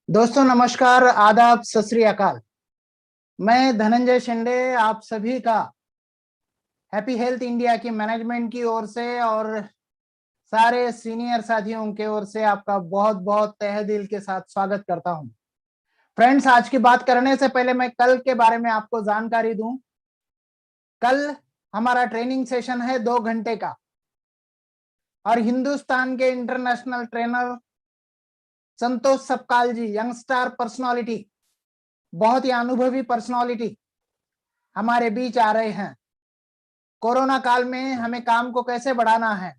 दोस्तों नमस्कार, आदाब, सत श्री अकाल। मैं धनंजय शिंदे आप सभी का हैप्पी हेल्थ इंडिया की मैनेजमेंट की ओर से और सारे सीनियर साथियों के ओर से आपका बहुत बहुत तहे दिल के साथ स्वागत करता हूं। फ्रेंड्स, आज की बात करने से पहले मैं कल के बारे में आपको जानकारी दूं। कल हमारा ट्रेनिंग सेशन है 2 घंटे का और हिंदुस्तान के इंटरनेशनल ट्रेनर संतोष सपकाल जी, यंगस्टार पर्सनालिटी, बहुत ही अनुभवी पर्सनालिटी हमारे बीच आ रहे हैं। कोरोना काल में हमें काम को कैसे बढ़ाना है,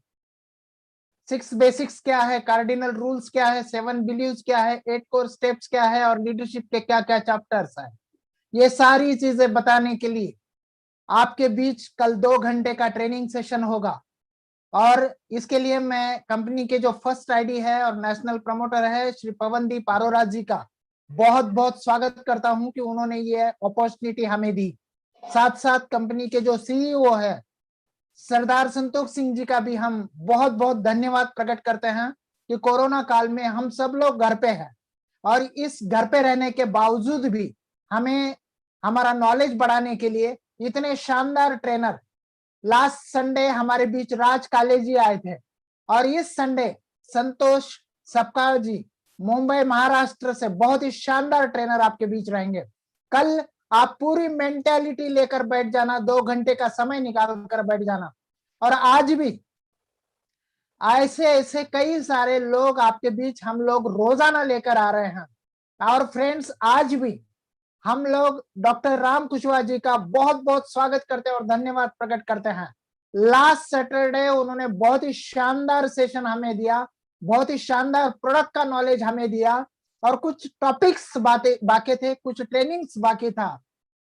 6 बेसिक्स क्या है, कार्डिनल रूल्स क्या है, 7 बिलीव्स क्या है, 8 कोर स्टेप्स क्या है और लीडरशिप के क्या क्या चैप्टर्स है, ये सारी चीजें बताने के लिए आपके बीच कल 2 घंटे का ट्रेनिंग सेशन होगा। और इसके लिए मैं कंपनी के जो फर्स्ट आईडी है और नेशनल प्रमोटर है श्री पवनदीप अरोरा जी का बहुत बहुत स्वागत करता हूं कि उन्होंने ये अपॉर्चुनिटी हमें दी। साथ साथ कंपनी के जो सीईओ है सरदार संतोष सिंह जी का भी हम बहुत बहुत धन्यवाद प्रकट करते हैं कि कोरोना काल में हम सब लोग घर पे हैं और इस घर पे रहने के बावजूद भी हमें हमारा नॉलेज बढ़ाने के लिए इतने शानदार ट्रेनर, लास्ट संडे हमारे बीच राज काले जी आए थे और इस संडे संतोष सपकाल जी मुंबई महाराष्ट्र से बहुत ही शानदार ट्रेनर आपके बीच रहेंगे। कल आप पूरी मेंटेलिटी लेकर बैठ जाना, 2 घंटे का समय निकाल कर बैठ जाना। और आज भी ऐसे ऐसे कई सारे लोग आपके बीच हम लोग रोजाना लेकर आ रहे हैं। और फ्रेंड्स, आज भी हम लोग डॉक्टर राम कुशवाहा जी का बहुत बहुत स्वागत करते हैं और धन्यवाद प्रकट करते हैं। लास्ट सैटरडे उन्होंने बहुत ही शानदार सेशन हमें दिया, बहुत ही शानदार प्रोडक्ट का नॉलेज हमें दिया और कुछ टॉपिक्स बातें बाकी थे, कुछ ट्रेनिंग्स बाकी था,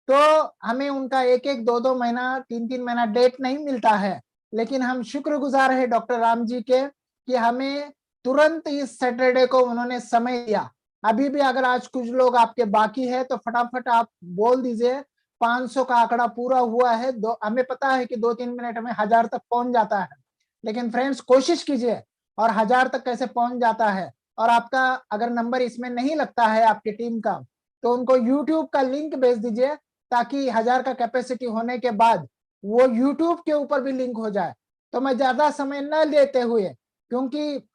तो हमें उनका 1-1, 2-2 महीना, 3-3 महीना डेट नहीं मिलता है, लेकिन हम शुक्रगुजार है डॉक्टर राम जी के कि हमें तुरंत इस सैटरडे को उन्होंने समय दिया। अभी भी अगर आज कुछ लोग आपके बाकी है तो फटाफट आप बोल दीजिए। 500 का आंकड़ा पूरा हुआ है, हमें पता है कि 2-3 मिनट में 1000 तक पहुंच जाता है, लेकिन फ्रेंड्स कोशिश कीजिए और 1000 तक कैसे पहुंच जाता है। और आपका अगर नंबर इसमें नहीं लगता है आपकी टीम का तो उनको यूट्यूब का लिंक भेज दीजिए ताकि 1000 का कैपेसिटी होने के बाद वो यूट्यूब के ऊपर भी लिंक हो जाए। तो मैं ज्यादा समय न लेते हुए, क्योंकि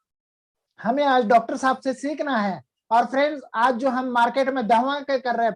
हमें आज डॉक्टर साहब से सीखना है और फ्रेंड्स आज जो हम मार्केट में धमाके कर रहे हैं,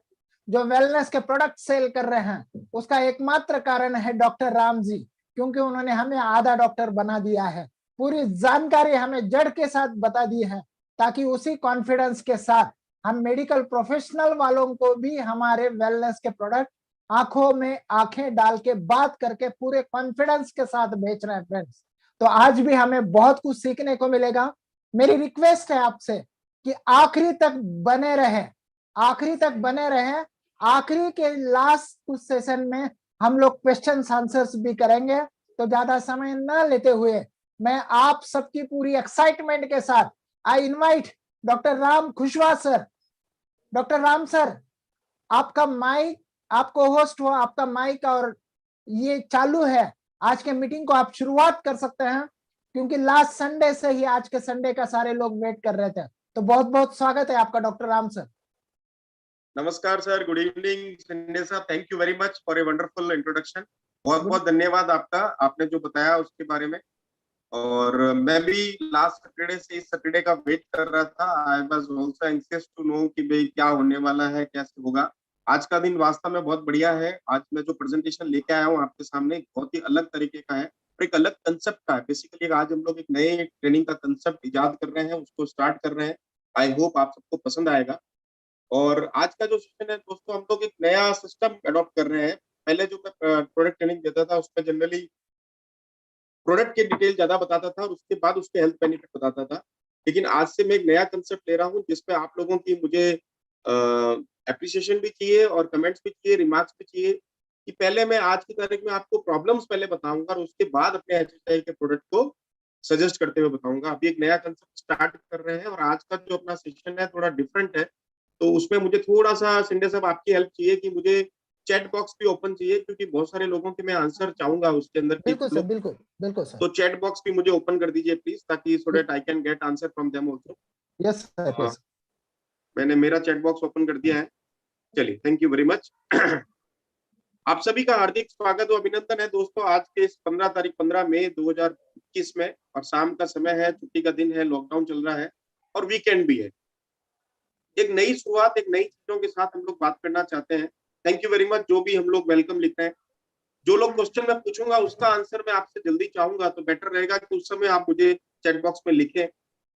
जो वेलनेस के प्रोडक्ट सेल कर रहे हैं, उसका एकमात्र कारण है डॉक्टर राम जी, क्योंकि उन्होंने हमें आधा डॉक्टर बना दिया है। पूरी जानकारी हमें जड़ के साथ बता दी है ताकि उसी कॉन्फिडेंस के साथ हम मेडिकल प्रोफेशनल वालों को भी हमारे वेलनेस के प्रोडक्ट आंखों में आंखें डाल के बात करके पूरे कॉन्फिडेंस के साथ बेच रहे हैं फ्रेंड्स। तो आज भी हमें बहुत कुछ सीखने को मिलेगा। मेरी रिक्वेस्ट है आपसे कि आखिरी तक बने रहे, आखिरी तक बने रहे। आखिरी के लास्ट कुछ सेशन में हम लोग क्वेश्चन आंसर्स भी करेंगे। तो ज्यादा समय न लेते हुए मैं आप सबकी पूरी एक्साइटमेंट के साथ I invite doctor Ram Kushwaha sir. Doctor Ram sir, आपका माइक, आपको होस्ट हो, आपका माइक और ये चालू है। आज के मीटिंग को आप शुरुआत कर सकते हैं क्योंकि लास्ट संडे से ही आज के संडे का सारे लोग वेट कर रहे थे। तो बहुत बहुत स्वागत है आपका डॉक्टर राम सर। नमस्कार सर, गुड इवनिंग शिंदे साहब, thank you very much for a wonderful introduction. बहुत बहुत धन्यवाद आपका, आपने जो बताया उसके बारे में। और मैं भी लास्ट सैटरडे से इस सैटरडे का वेट कर रहा था। I was also anxious to know कि भाई क्या होने वाला है, कैसे होगा। आज का दिन वास्तव में बहुत बढ़िया है। आज मैं जो प्रेजेंटेशन लेके आया हूँ आपके सामने बहुत ही अलग तरीके का है और एक अलग कंसेप्ट का है। बेसिकली आज हम लोग एक नए ट्रेनिंग का कंसेप्ट इजाद कर रहे हैं, उसको स्टार्ट कर रहे हैं। आई होप आप सबको पसंद आएगा। और आज का जो सेशन है दोस्तों, हम लोग एक नया सिस्टम अडॉप्ट कर रहे हैं। पहले जो मैं प्रोडक्ट ट्रेनिंग देता था उसमें जनरली प्रोडक्ट के डिटेल ज्यादा बताता था और उसके बाद उसके हेल्थ बेनिफिट बताता था। लेकिन आज से मैं एक नया कंसेप्ट ले रहा हूँ जिसपे आप लोगों की मुझे एप्रिसिएशन भी चाहिए और कमेंट्स भी चाहिए, रिमार्क्स भी चाहिए कि पहले मैं आज की तारीख में आपको प्रॉब्लम्स पहले बताऊंगा और उसके बाद अपने एचएचआई के प्रोडक्ट को सजेस्ट करते हुए बताऊंगा। अभी एक नया कंसेप्ट स्टार्ट कर रहे हैं और आज का जो अपना सेशन है थोड़ा डिफरेंट है, तो उसमें मुझे थोड़ा सा शिंदे साहब आपकी हेल्प चाहिए कि मुझे चैट बॉक्स भी ओपन चाहिए, क्योंकि बहुत सारे लोगों के मैं आंसर चाहूंगा उसके अंदर की बिल्कुल सर, बिल्कुल बिल्कुल सर। तो चैट बॉक्स भी मुझे ओपन कर दीजिए प्लीज, ताकि so that I can get answer from them also. Yes sir, yes. मैंने मेरा चैट बॉक्स ओपन कर दिया है। चलिए, थैंक यू वेरी मच। आप सभी का हार्दिक स्वागत और अभिनंदन है दोस्तों, आज के इस 15 मई 2021 में, और शाम का समय है, छुट्टी का दिन है, लॉकडाउन चल रहा है और वीकेंड भी है। एक नई शुरुआत, एक नई चीजों के साथ हम लोग बात करना चाहते हैं। थैंक यू वेरी मच जो भी हम लोग वेलकम लिख रहे हैं। जो लोग क्वेश्चन मैं पूछूंगा उसका आंसर मैं आपसे जल्दी चाहूंगा, तो बेटर रहेगा कि उस समय आप मुझे चैट बॉक्स में लिखें।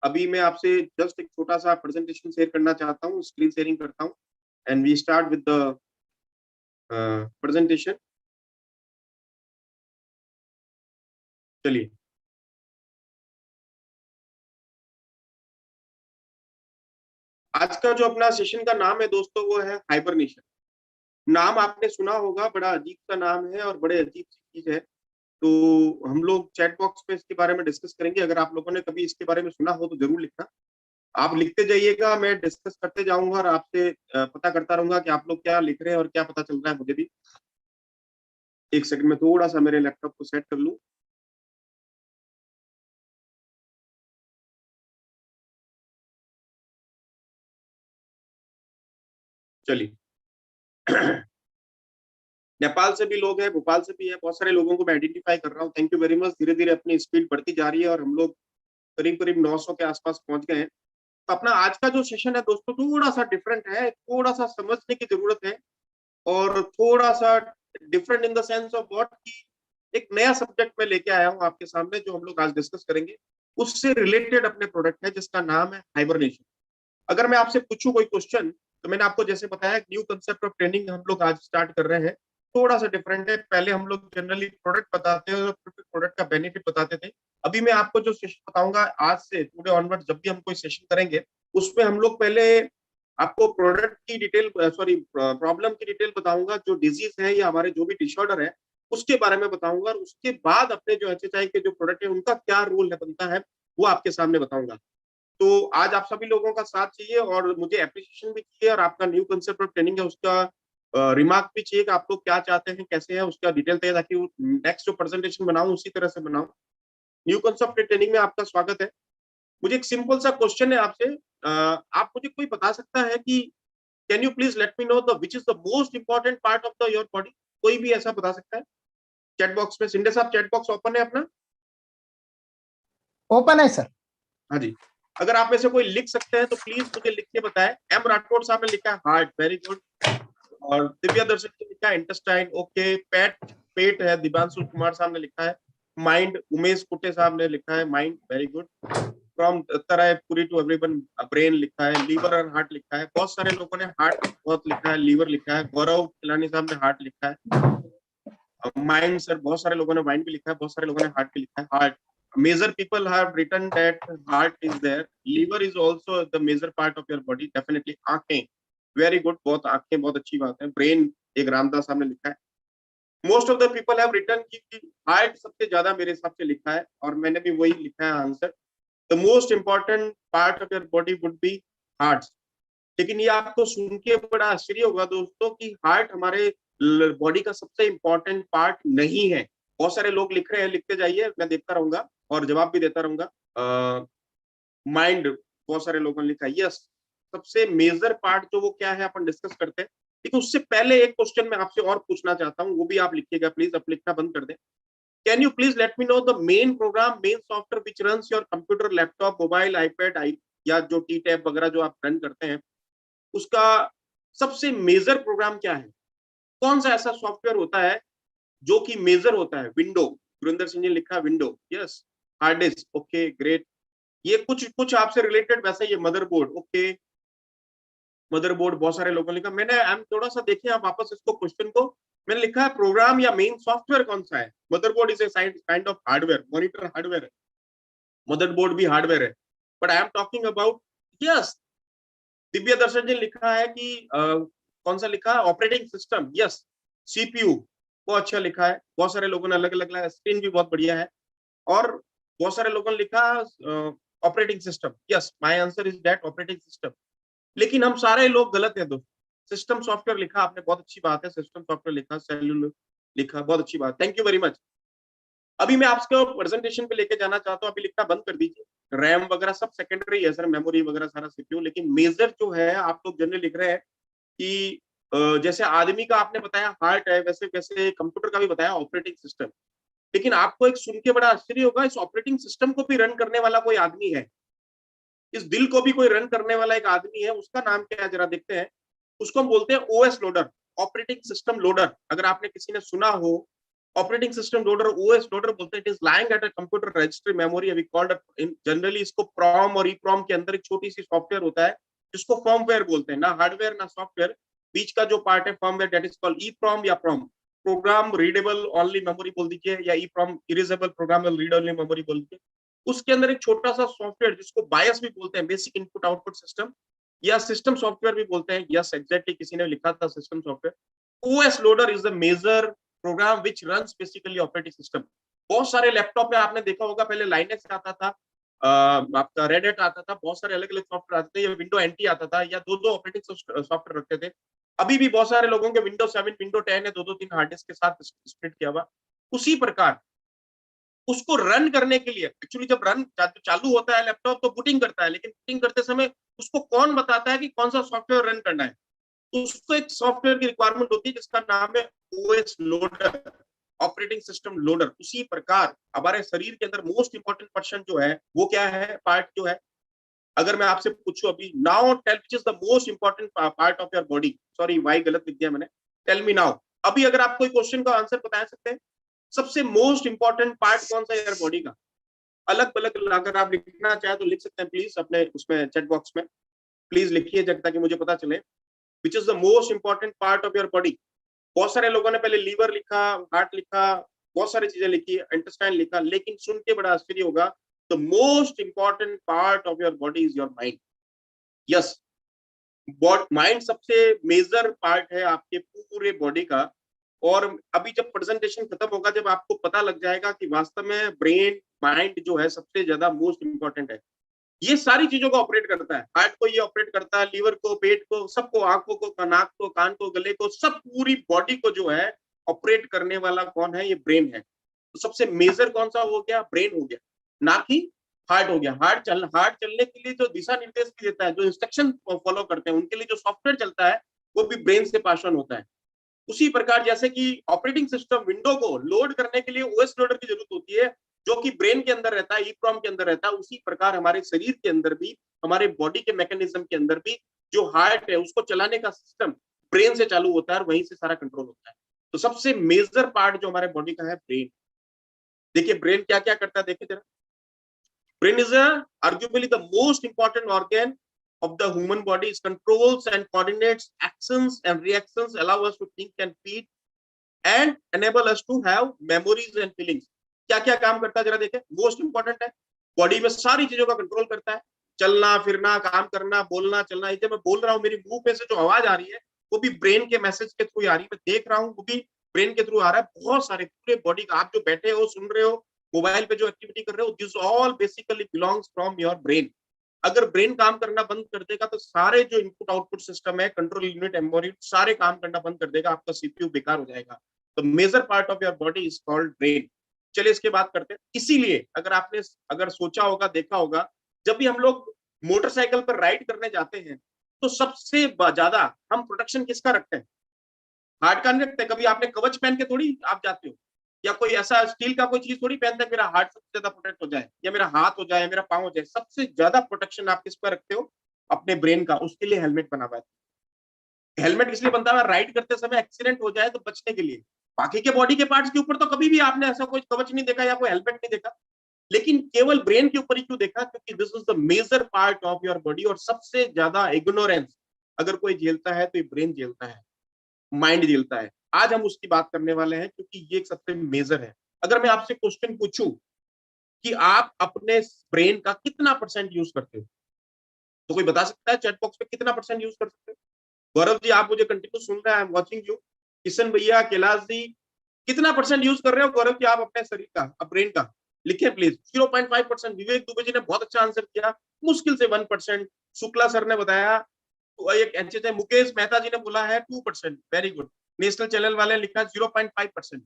अभी मैं आपसे जस्ट एक छोटा सा प्रेजेंटेशन शेयर करना चाहता हूँ, स्क्रीन शेयरिंग करता हूँ and we start with the presentation. चलिए, आज का जो अपना सेशन का नाम है दोस्तों वो है हाइबरनेशन। नाम आपने सुना होगा, बड़ा अजीब सा नाम है और बड़े अजीब सी चीज है। तो हम लोग चैट बॉक्स पे इसके बारे में डिस्कस करेंगे। अगर आप लोगों ने कभी इसके बारे में सुना हो तो जरूर लिखना। आप लिखते जाइएगा, मैं डिस्कस करते जाऊंगा और आपसे पता करता रहूंगा कि आप लोग क्या लिख रहे हैं और क्या पता चल रहा है मुझे भी। एक सेकंड में थोड़ा सा मेरे लैपटॉप को सेट कर लूं। चलिए। नेपाल से भी लोग हैं, भोपाल से भी है, बहुत सारे लोगों को मैं आइडेंटिफाई कर रहा हूँ। Thank you very much. धीरे धीरे अपनी स्पीड बढ़ती जा रही है और हम लोग करीब करीब 900 के आसपास पहुंच गए हैं। तो अपना आज का जो सेशन है दोस्तों थोड़ा सा डिफरेंट है, थोड़ा सा समझने की जरूरत है और थोड़ा सा different in the sense of what की एक नया सब्जेक्ट में लेके आया हूँ आपके सामने, जो हम लोग आज डिस्कस करेंगे उससे रिलेटेड अपने प्रोडक्ट है जिसका नाम है हाइबरनेशन। अगर मैं आपसे पूछूं कोई क्वेश्चन, तो मैंने आपको जैसे बताया न्यू कंसेप्ट ऑफ ट्रेनिंग हम लोग आज स्टार्ट कर रहे हैं, थोड़ा सा डिफरेंट है। पहले हम लोग जनरली प्रोडक्ट बताते हैं और प्रोडक्ट का बेनिफिट बताते थे। अभी मैं आपको जो सेशन बताऊंगा आज से टुडे ऑनवर्ड, जब भी हम कोई सेशन करेंगे उसमें हम लोग पहले आपको प्रोडक्ट की डिटेल, सॉरी प्रॉब्लम की डिटेल बताऊंगा, जो डिजीज है या हमारे जो भी डिसऑर्डर है उसके बारे में बताऊंगा, और उसके बाद अपने जो एचएचआई के जो प्रोडक्ट है उनका क्या रोल है बनता है वो आपके सामने बताऊंगा। तो आज आप सभी लोगों का साथ चाहिए और मुझे एप्रिसिएशन भी चाहिए, और आपका न्यू कंसेप्ट ऑफ ट्रेनिंग है उसका रिमार्क भी चाहिए कि आप लोग क्या चाहते हैं, कैसे है, उसका डिटेल चाहिए, ताकि नेक्स्ट जो प्रेजेंटेशन बनाऊं उसी तरह से बनाऊं। न्यू कंसेप्ट ट्रेनिंग में आपका स्वागत है। मुझे एक सिंपल सा क्वेश्चन है आपसे। आप मुझे कोई बता सकता है कि can you please let me know the which is the most important part of the your body? कोई भी ऐसा बता सकता है चैट बॉक्स में? शिंदे साहब चैट बॉक्स ओपन है अपना? ओपन है सर। हाँ जी। अगर आप में से कोई लिख सकते हैं तो प्लीज मुझे लिख के बताएं। एम राठौड़ साहब ने लिखा है हार्ट, वेरी गुड। और दिव्या दर्शक ने लिखा है इंटेस्टाइन, ओके। पेट है, दिव्यांशु कुमार साहब ने लिखा है। माइंड, उमेश कुटे साहब ने लिखा है माइंड, वेरी गुड। फ्रॉम तरायपुरी टू एवरीवन, ब्रेन लिखा है। लीवर और हार्ट लिखा है। बहुत सारे लोगों ने हार्ट बहुत लिखा है, लीवर लिखा है। गौरव खिलानी साहब ने हार्ट लिखा है। माइंड सर, बहुत सारे लोगों ने माइंड भी लिखा है, बहुत सारे लोगों ने हार्ट भी लिखा है। Heart, major people have written that heart is there, liver is also the major part of your body, definitely। आंखें, वेरी गुड, बहुत आंखें बहुत अच्छी बात है। ब्रेन, एक रामदास साहब ने लिखा है। Most of the people have written कि हार्ट सबसे ज्यादा मेरे हिसाब से लिखा है, और मैंने भी वही लिखा है answer. The most important part of your body would be heart. लेकिन ये आपको सुन के बड़ा आश्चर्य होगा दोस्तों कि हार्ट हमारे बॉडी का सबसे इंपॉर्टेंट पार्ट नहीं है। बहुत सारे लोग लिख रहे हैं, लिखते जाइए, मैं देखता रहूंगा और जवाब भी देता रहूंगा। माइंड, बहुत सारे लोगों ने लिखा है, यस सबसे मेजर पार्ट जो वो क्या है अपन डिस्कस करते हैं। लेकिन उससे पहले एक क्वेश्चन मैं आपसे और पूछना चाहता हूँ, वो भी आप लिखिएगा प्लीज, अब लिखना बंद कर दें। Can you please let me know the main program, main software which runs your computer, laptop, mobile, iPad, या जो टी टैब वगैरह जो आप रन करते हैं, उसका सबसे मेजर प्रोग्राम क्या है? कौन सा ऐसा सॉफ्टवेयर होता है जो कि मेजर होता है? विंडो, गुरिंदर सिंह ने लिखा window, yes. Hard disk, okay great. ये कुछ कुछ आपसे रिलेटेड वैसे ये मदरबोर्ड, ओके। मदरबोर्ड, बहुत सारे लोगों ने लिखा। मैंने थोड़ा सा देखिए आप वापस इसको क्वेश्चन को, मैंने लिखा है प्रोग्राम या मेन सॉफ्टवेयर कौन सा है? Motherboard is a kind of hardware, monitor hardware है, मदरबोर्ड भी हार्डवेयर है, but I am talking about, yes. Divya दर्शन ने लिखा है कि कौन सा लिखा है? Operating system, yes. सीपीयू बहुत अच्छा लिखा है, बहुत सारे लोगों ने अलग अलग, स्क्रीन भी बहुत बढ़िया है, और बहुत सारे लोगों ने लिखा operating system, yes, my answer is that, operating system. लेकिन हम सारे लोग गलत हैं दोस्तों। सिस्टम सॉफ्टवेयर लिखा आपने, बहुत अच्छी बात है, सिस्टम सॉफ्टवेयर लिखा, सेल्युलर लिखा, बहुत अच्छी बात, थैंक यू वेरी मच। अभी मैं आपको प्रेजेंटेशन पे लेके जाना चाहता हूँ, अभी लिखना बंद कर दीजिए। रैम वगैरह सब सेकेंडरी है सर, मेमोरी वगैरह सारा सीपीयू, लेकिन मेजर जो है आप लोग जनरली लिख रहे हैं कि जैसे आदमी का आपने बताया हार्ट है, वैसे वैसे कंप्यूटर का भी बताया ऑपरेटिंग सिस्टम। लेकिन आपको एक सुन के बड़ा आश्चर्य होगा, इस ऑपरेटिंग सिस्टम को भी रन करने वाला कोई आदमी है, इस दिल को भी कोई रन करने वाला एक आदमी है, उसका नाम क्या है जरा देखते हैं। उसको हम बोलते हैं OS loader, operating system loader. अगर आपने किसी ने सुना हो operating system loader, OS loader बोलते हैं। It is lying at a computer registry memory, we called in generally, इसको प्रॉम और ईप्रॉम के अंदर एक छोटी सी सॉफ्टवेयर होता है जिसको फर्मवेयर बोलते हैं, ना हार्डवेयर ना सॉफ्टवेयर, बीच का जो पार्ट है firmware, that is called EPROM या PROM, program readable only memory बोल दीजिए, या EPROM erasable programmable read only memory बोल दीजिए। उसके अंदर एक छोटा सा सॉफ्टवेयर जिसको बायस भी बोलते हैं, बेसिक इनपुट आउटपुट सिस्टम, या सिस्टम सॉफ्टवेयर भी बोलते हैं, यस एग्जैक्टली, किसी ने लिखा था system software. OS loader is the major program which runs basically operating system. बहुत सारे लैपटॉप में आपने देखा होगा पहले लाइनेक्स आता था, आपका रेड हैट आता था, बहुत सारे अलग अलग सॉफ्टवेयर आते थे, या विंडो एनटी आता था, या दो दो ऑपरेटिंग सॉफ्टवेयर रखते थे। अभी भी बहुत सारे लोगों के विंडो 7 विंडो 10 है, दो दो तीन हार्ड डिस्क के साथ स्प्लिट किया हुआ। उसी प्रकार उसको रन करने के लिए, एक्चुअली जब रन चालू होता है लैपटॉप तो बूटिंग करता है, लेकिन बूटिंग करते समय उसको कौन बताता है कि कौन सा सॉफ्टवेयर रन करना है? उसको एक सॉफ्टवेयर की रिक्वायरमेंट होती है जिसका नाम है OS loader, operating system loader. उसी प्रकार हमारे शरीर के अंदर मोस्ट इंपॉर्टेंट पर्सन जो है वो क्या है, पार्ट जो है, अगर मैं आपसे पूछूं अभी, now tell which is the most important part of your body, sorry y गलत लिख दिया मैंने, टेल मी नाउ। अभी अगर आप कोई क्वेश्चन का आंसर बता सकते हैं, सबसे मोस्ट इंपॉर्टेंट पार्ट कौन सा है यार बॉडी का? अलग अलग अगर आप लिखना चाहे तो लिख सकते हैं प्लीज अपने उसमें चैट बॉक्स में, प्लीज लिखिए जब ताकि मुझे पता चले विच is the most important part of your body. बहुत सारे लोगों ने पहले लीवर लिखा, हार्ट लिखा, बहुत सारी चीजें लिखी, इंटेस्टाइन लिखा, लेकिन सुन के बड़ा आश्चर्य होगा, the most important part of your body is your mind. Yes, mind सबसे मेजर पार्ट है आपके पूरे बॉडी का। और अभी जब प्रेजेंटेशन खत्म होगा, जब आपको पता लग जाएगा कि वास्तव में ब्रेन माइंड जो है सबसे ज्यादा मोस्ट इंपॉर्टेंट है, ये सारी चीजों को ऑपरेट करता है। हार्ट को ये ऑपरेट करता है, लीवर को, पेट को, सबको, आंखों को, नाक को, कान को, गले को, सब पूरी बॉडी को जो है ऑपरेट करने वाला कौन है? ये ब्रेन है। तो सबसे मेजर कौन सा हो गया? ब्रेन हो गया, ना कि हार्ट हो गया। हार्ट चलने के लिए जो दिशा निर्देश भी देता है, जो इंस्ट्रक्शन फॉलो करते हैं, उनके लिए जो सॉफ्टवेयर चलता है वो भी ब्रेन से पास ऑन होता है। उसी प्रकार जैसे कि ऑपरेटिंग सिस्टम विंडो को लोड करने के लिए ओएस लोडर की जरूरत होती है, जो कि ब्रेन के अंदर रहता है, ईप्रॉम के अंदर रहता है, उसी प्रकार हमारे शरीर के अंदर भी, हमारे बॉडी के मैकेनिज्म के अंदर भी जो हार्ट है उसको चलाने का सिस्टम ब्रेन से चालू होता है और वहीं से सारा कंट्रोल होता है। तो सबसे मेजर पार्ट जो हमारे बॉडी का है ब्रेन। देखिए ब्रेन क्या क्या करता है, देखिए जरा। Brain is arguably the most important organ of the human body. It controls and coordinates actions and reactions, allow us to think and feel, and enable us to have memories and feelings. क्या क्या काम करता है जरा देखें, most important है। Body में सारी चीजों का कंट्रोल करता है, चलना फिरना, काम करना, बोलना चलना। जब मैं बोल रहा हूँ, मेरी मुंह पे से जो आवाज आ रही है वो भी ब्रेन के मैसेज के थ्रू आ रही है। मैं देख रहा हूँ वो भी ब्रेन के थ्रू आ रहा है। बहुत सारे पूरे बॉडी का, आप जो बैठे हो, सुन रहे हो, मोबाइल पे जो एक्टिविटी कर रहे हो, this all basically belongs from your brain. अगर ब्रेन काम करना बंद कर देगा तो सारे जो इनपुट आउटपुट सिस्टम है, कंट्रोल यूनिट, मेमोरी, सारे काम करना बंद कर देगा, आपका सीपीयू बेकार हो जाएगा। तो major part of your body is called brain. चलिए इसके बात करते हैं। इसीलिए अगर सोचा होगा, देखा होगा, जब भी हम लोग मोटरसाइकिल पर राइड करने जाते हैं तो सबसे ज्यादा हम प्रोटेक्शन किसका रखते हैं? हार्ट का नहीं रखते। कभी आपने कवच पहन के थोड़ी आप जाते हो, या कोई ऐसा स्टील का कोई चीज थोड़ी पहनते हैं मेरा हार्ट सबसे ज्यादा प्रोटेक्ट हो जाए, या मेरा हाथ हो जाए, मेरा पाँव हो जाए। सबसे ज्यादा प्रोटेक्शन आप किस पर रखते हो? अपने ब्रेन का। उसके लिए हेलमेट बना हुआ है। हेलमेट इसलिए बनता है, राइड करते समय एक्सीडेंट हो जाए तो बचने के लिए। बाकी के बॉडी के पार्ट्स के ऊपर तो कभी भी आपने ऐसा कोई कवच नहीं देखा या कोई हेलमेट नहीं देखा, लेकिन केवल ब्रेन के ऊपर ही क्यों देखा? क्योंकि this is the major part of your body. और सबसे ज्यादा इग्नोरेंस अगर कोई झेलता है तो ये ब्रेन झेलता है, माइंड झेलता है। आज हम उसकी बात करने वाले हैं क्योंकि ये सबसे मेजर है। अगर मैं आपसे क्वेश्चन पूछूं कि आप अपने ब्रेन का कितना परसेंट यूज करते हो, तो कोई बता सकता है चैट बॉक्स पे कितना परसेंट यूज कर सकते हो? गौरव जी आप मुझे कंटिन्यू सुन रहे हैं, I am watching you. Kishan भैया, कैलाश जी, कितना परसेंट यूज कर रहे हो गौरव जी आप अपने शरीर का, ब्रेन का? लिखिए प्लीज। 0.5%। विवेक दुबे जी ने बहुत अच्छा आंसर किया, मुश्किल से 1%। शुक्ला सर ने बताया, तो एक एचएचआई मुकेश मेहता जी ने बोला है 2%। Very good. नेशनल चैनल वाले ने लिखा 0.5%।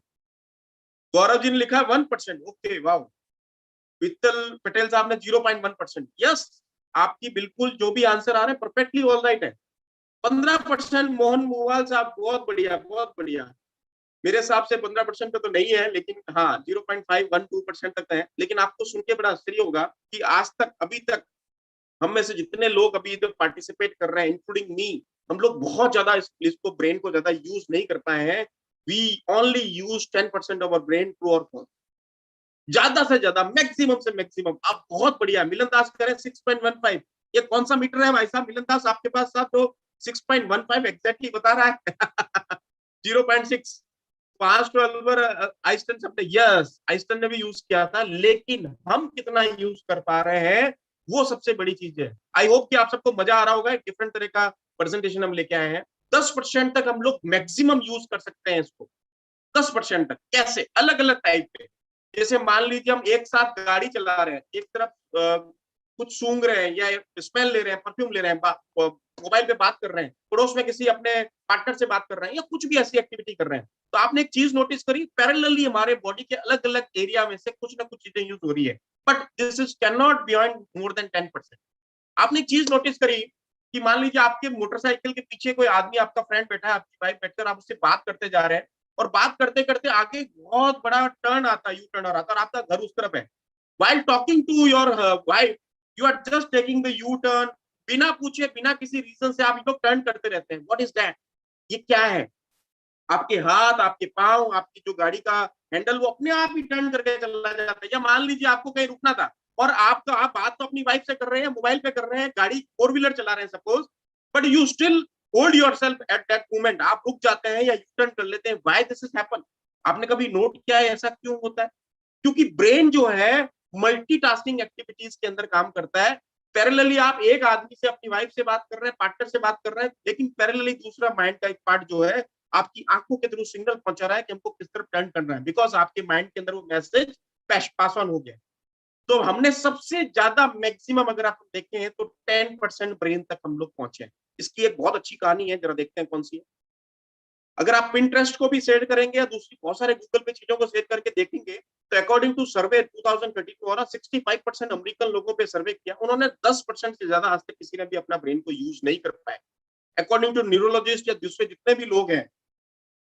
गौरव जी ने लिखा 1%। Okay wow. वित्तल पटेल साहब ने 0.1%। यस, आपकी बिल्कुल जो भी आंसर आ रहे हैं परफेक्टली ऑल राइट है। 15% मोहन मुवाल साहब, बहुत बढ़िया बहुत बढ़िया। मेरे हिसाब से 15% पे तो नहीं है, लेकिन हाँ 0.512% तक है। लेकिन आपको सुन के बड़ा आश्चर्य होगा कि आज तक, अभी तक हम में से जितने लोग अभी इधर पार्टिसिपेट कर रहे हैं, इंक्लूडिंग मी, हम लोग बहुत ज्यादा इसको ब्रेन को ज्यादा यूज नहीं कर पाए हैं। We only use 10% of our brain, true और फॉल्स। ज्यादा से ज्यादा, मैक्सिमम से मैक्सिमम। आप बहुत बढ़िया मिलन दास करें 6.15। ये कौन सा मीटर है भाई साहब मिलन दास आपके पास? साहब तो 6.15 एग्जैक्टली बता रहा है। 0.6। 5 12 आइंस्टाइन सबने, यस आइंस्टाइन ने भी यूज किया था, लेकिन हम कितना यूज कर पा रहे हैं वो सबसे बड़ी चीज है। आई होप कि आप सबको मजा आ रहा होगा। डिफरेंट तरह का प्रेजेंटेशन हम लेके आए हैं। 10% तक हम लोग मैक्सिमम यूज कर सकते हैं इसको। 10% तक कैसे? अलग अलग टाइप पे। जैसे मान लीजिए हम एक साथ गाड़ी चला रहे हैं, एक तरफ कुछ सूंघ रहे हैं या स्मेल ले रहे हैं, परफ्यूम ले रहे हैं, मोबाइल पे बात कर रहे हैं, पड़ोस में किसी अपने पार्टनर से बात कर रहे हैं, या कुछ भी ऐसी एक्टिविटी कर रहे हैं, तो आपने एक चीज नोटिस करी, पैरेलली हमारे बॉडी के अलग अलग एरिया में से कुछ ना कुछ चीजें यूज हो रही है, but this is can not beyond more than 10%। आपने एक चीज नोटिस करी कि मान लीजिए आपके मोटरसाइकिल के पीछे कोई आदमी, आपका फ्रेंड बैठा है, आपकी वाइफ बैठकर आप उससे बात करते जा रहे हैं, और बात करते करते आगे बहुत बड़ा टर्न आता है, यू टर्न आता है, और आपका घर उस तरफ है। while talking to your wife, you are just taking the U turn, बिना पूछे, बिना किसी रीजन से आप लोग टर्न करते रहते हैं। What is that? ये क्या है? आपके हाथ, आपके पांव, आपकी जो गाड़ी का हैंडल, वो अपने आप ही टर्न करके चला जाता है। या मान लीजिए आपको कहीं रुकना था, और आप बात तो अपनी वाइफ से कर रहे हैं, मोबाइल पे कर रहे हैं, गाड़ी 4 व्हीलर चला रहे हैं suppose, but you still hold yourself at that moment. आप रुक जाते हैं या यू टर्न कर लेते हैं। Why this is happen? आपने कभी नोट किया है ऐसा क्यों होता है? क्योंकि ब्रेन जो है मल्टीटास्किंग एक्टिविटीज के अंदर काम करता है। पैरेलली आप एक आदमी से, अपनी वाइफ से बात कर रहे हैं, पार्टनर से बात कर रहे हैं, लेकिन पैरेलली दूसरा माइंड का एक पार्ट जो है आपकी आंखों के थ्रू सिग्नल पहुंचा रहा है कि हमको किस तरफ टर्न करना है, बिकॉज आपके माइंड के अंदर वो मैसेज पास ऑन हो गया। तो हमने सबसे ज्यादा मैक्सिमम, अगर आप देखें तो 10% ब्रेन तक हम लोग पहुंचे हैं। इसकी एक बहुत अच्छी कहानी है, जरा देखते हैं कौन सी है। अगर आप पिंटरेस्ट को भी शेयर करेंगे या दूसरी बहुत सारे गूगल पे चीजों को शेयर करके देखेंगे, तो अकॉर्डिंग टू सर्वे 2022 वाला 65% अमेरिकन लोगों पे सर्वे किया, उन्होंने 10% से ज्यादा आज तक किसी ने भी अपना ब्रेन को यूज नहीं कर पाया। अकॉर्डिंग टू न्यूरोलॉजिस्ट या दूसरे जितने भी लोग हैं,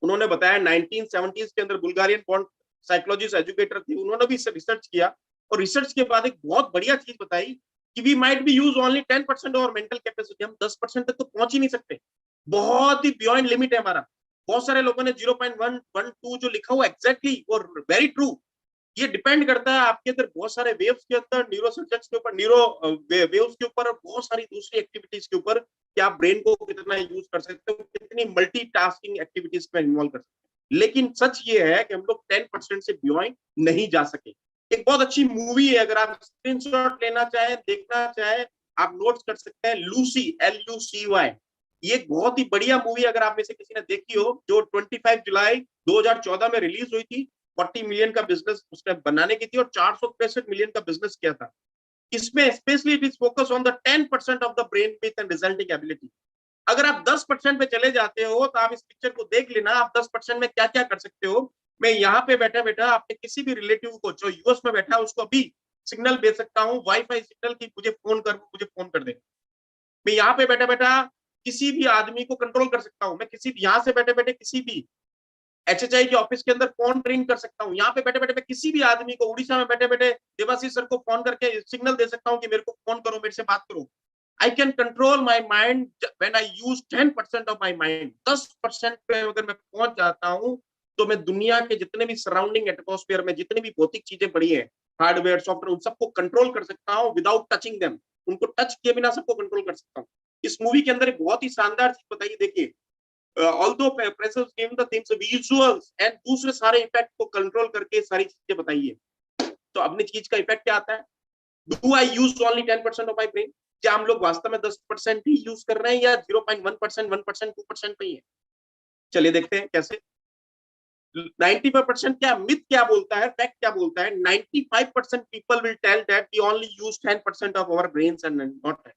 उन्होंने बताया 1970s के अंदर बुल्गारियन बॉन्ड साइकोलॉजिस्ट एजुकेटर थी, उन्होंने भी रिसर्च किया, और रिसर्च के बाद एक बहुत बढ़िया चीज बताई कि we might be use only 10% और मेंटल कैपेसिटी। हम 10% तक तो पहुंच ही नहीं सकते, बहुत ही बियॉन्ड लिमिट है हमारा। बहुत सारे लोगों ने 0.112 जो लिखा हुआ एग्जैक्टली और वेरी ट्रू। ये डिपेंड करता है आपके अंदर बहुत सारे वेव्स के अंदर, न्यूरो सर्जन्स के ऊपर, न्यूरो वेव्स के ऊपर, और बहुत सारी दूसरी एक्टिविटीज के ऊपर, कि आप ब्रेन को कितना यूज कर सकते हो, कितनी मल्टीटास्किंग एक्टिविटीज में इन्वॉल्व कर सकते हैं। लेकिन सच ये है कि हम लोग 10% से बियॉन्ड नहीं जा सके। एक बहुत अच्छी मूवी है, अगर आप स्क्रीनशॉट लेना चाहे, देखना चाहे, आप नोट्स कर सकते हैं, लूसी, LUCY। ये बहुत ही बढ़िया मूवी, अगर आप में से किसी ने देखी हो, जो 25 जुलाई 2014 में रिलीज हुई थी। 40 मिलियन का बिजनेस उसने बनाने की थी, और 463 मिलियन का बिजनेस किया था। इसमें specially it is focus on the 10% of the brain with and resulting ability. अगर आप 10% पे चले जाते हो, तो आप इस पिक्चर को देख लेना, आप 10% में क्या क्या कर सकते हो। मैं यहाँ पे बैठा बैठा अपने किसी भी रिलेटिव को जो यूएस में बैठा है, उसको अभी सिग्नल भेज सकता हूँ, वाईफाई सिग्नल की, मुझे फोन कर दे। मैं यहाँ पे बैठा बैठा किसी भी आदमी को कंट्रोल कर सकता हूँ। मैं किसी भी, यहाँ से बैठे बैठे किसी भी HHI के ऑफिस के अंदर फोन रिंग कर सकता हूँ। यहाँ पे बैठे बैठे मैं किसी भी आदमी को, उड़ीसा में बैठे बैठे देवाशीष सर को फोन करके सिग्नल दे सकता हूँ कि मेरे को फोन करो, मेरे से बात करो। I can control my mind when I use 10% of my mind. 10% पे अगर मैं पहुंच जाता हूँ, तो मैं दुनिया के जितने भी सराउंडिंग एटमोस्फेयर में जितनी भी भौतिक चीजें पड़ी है, हार्डवेयर सॉफ्टवेयर, उन सबको कंट्रोल कर सकता हूँ विदाउट टचिंग देम। उनको टच किए बिना सबको कंट्रोल कर सकता हूँ। इस मूवी के अंदर एक बहुत ही शानदार चीज बताइए, देखिए, although Precious gave the themes visuals and दूसरे सारे इफेक्ट को कंट्रोल करके सारी चीजें बताइए। तो अपनी चीज का इफेक्ट क्या आता है? Do I use only 10% of my brain? क्या हम लोग वास्तव में 10% ही यूज कर रहे हैं या 0.1%, 1%, 2% पे ही है? चलिए देखते हैं कैसे। 95% क्या मिथ क्या बोलता है, फैक्ट क्या बोलता है? 95% people will tell that we only use 10% of our brains and not.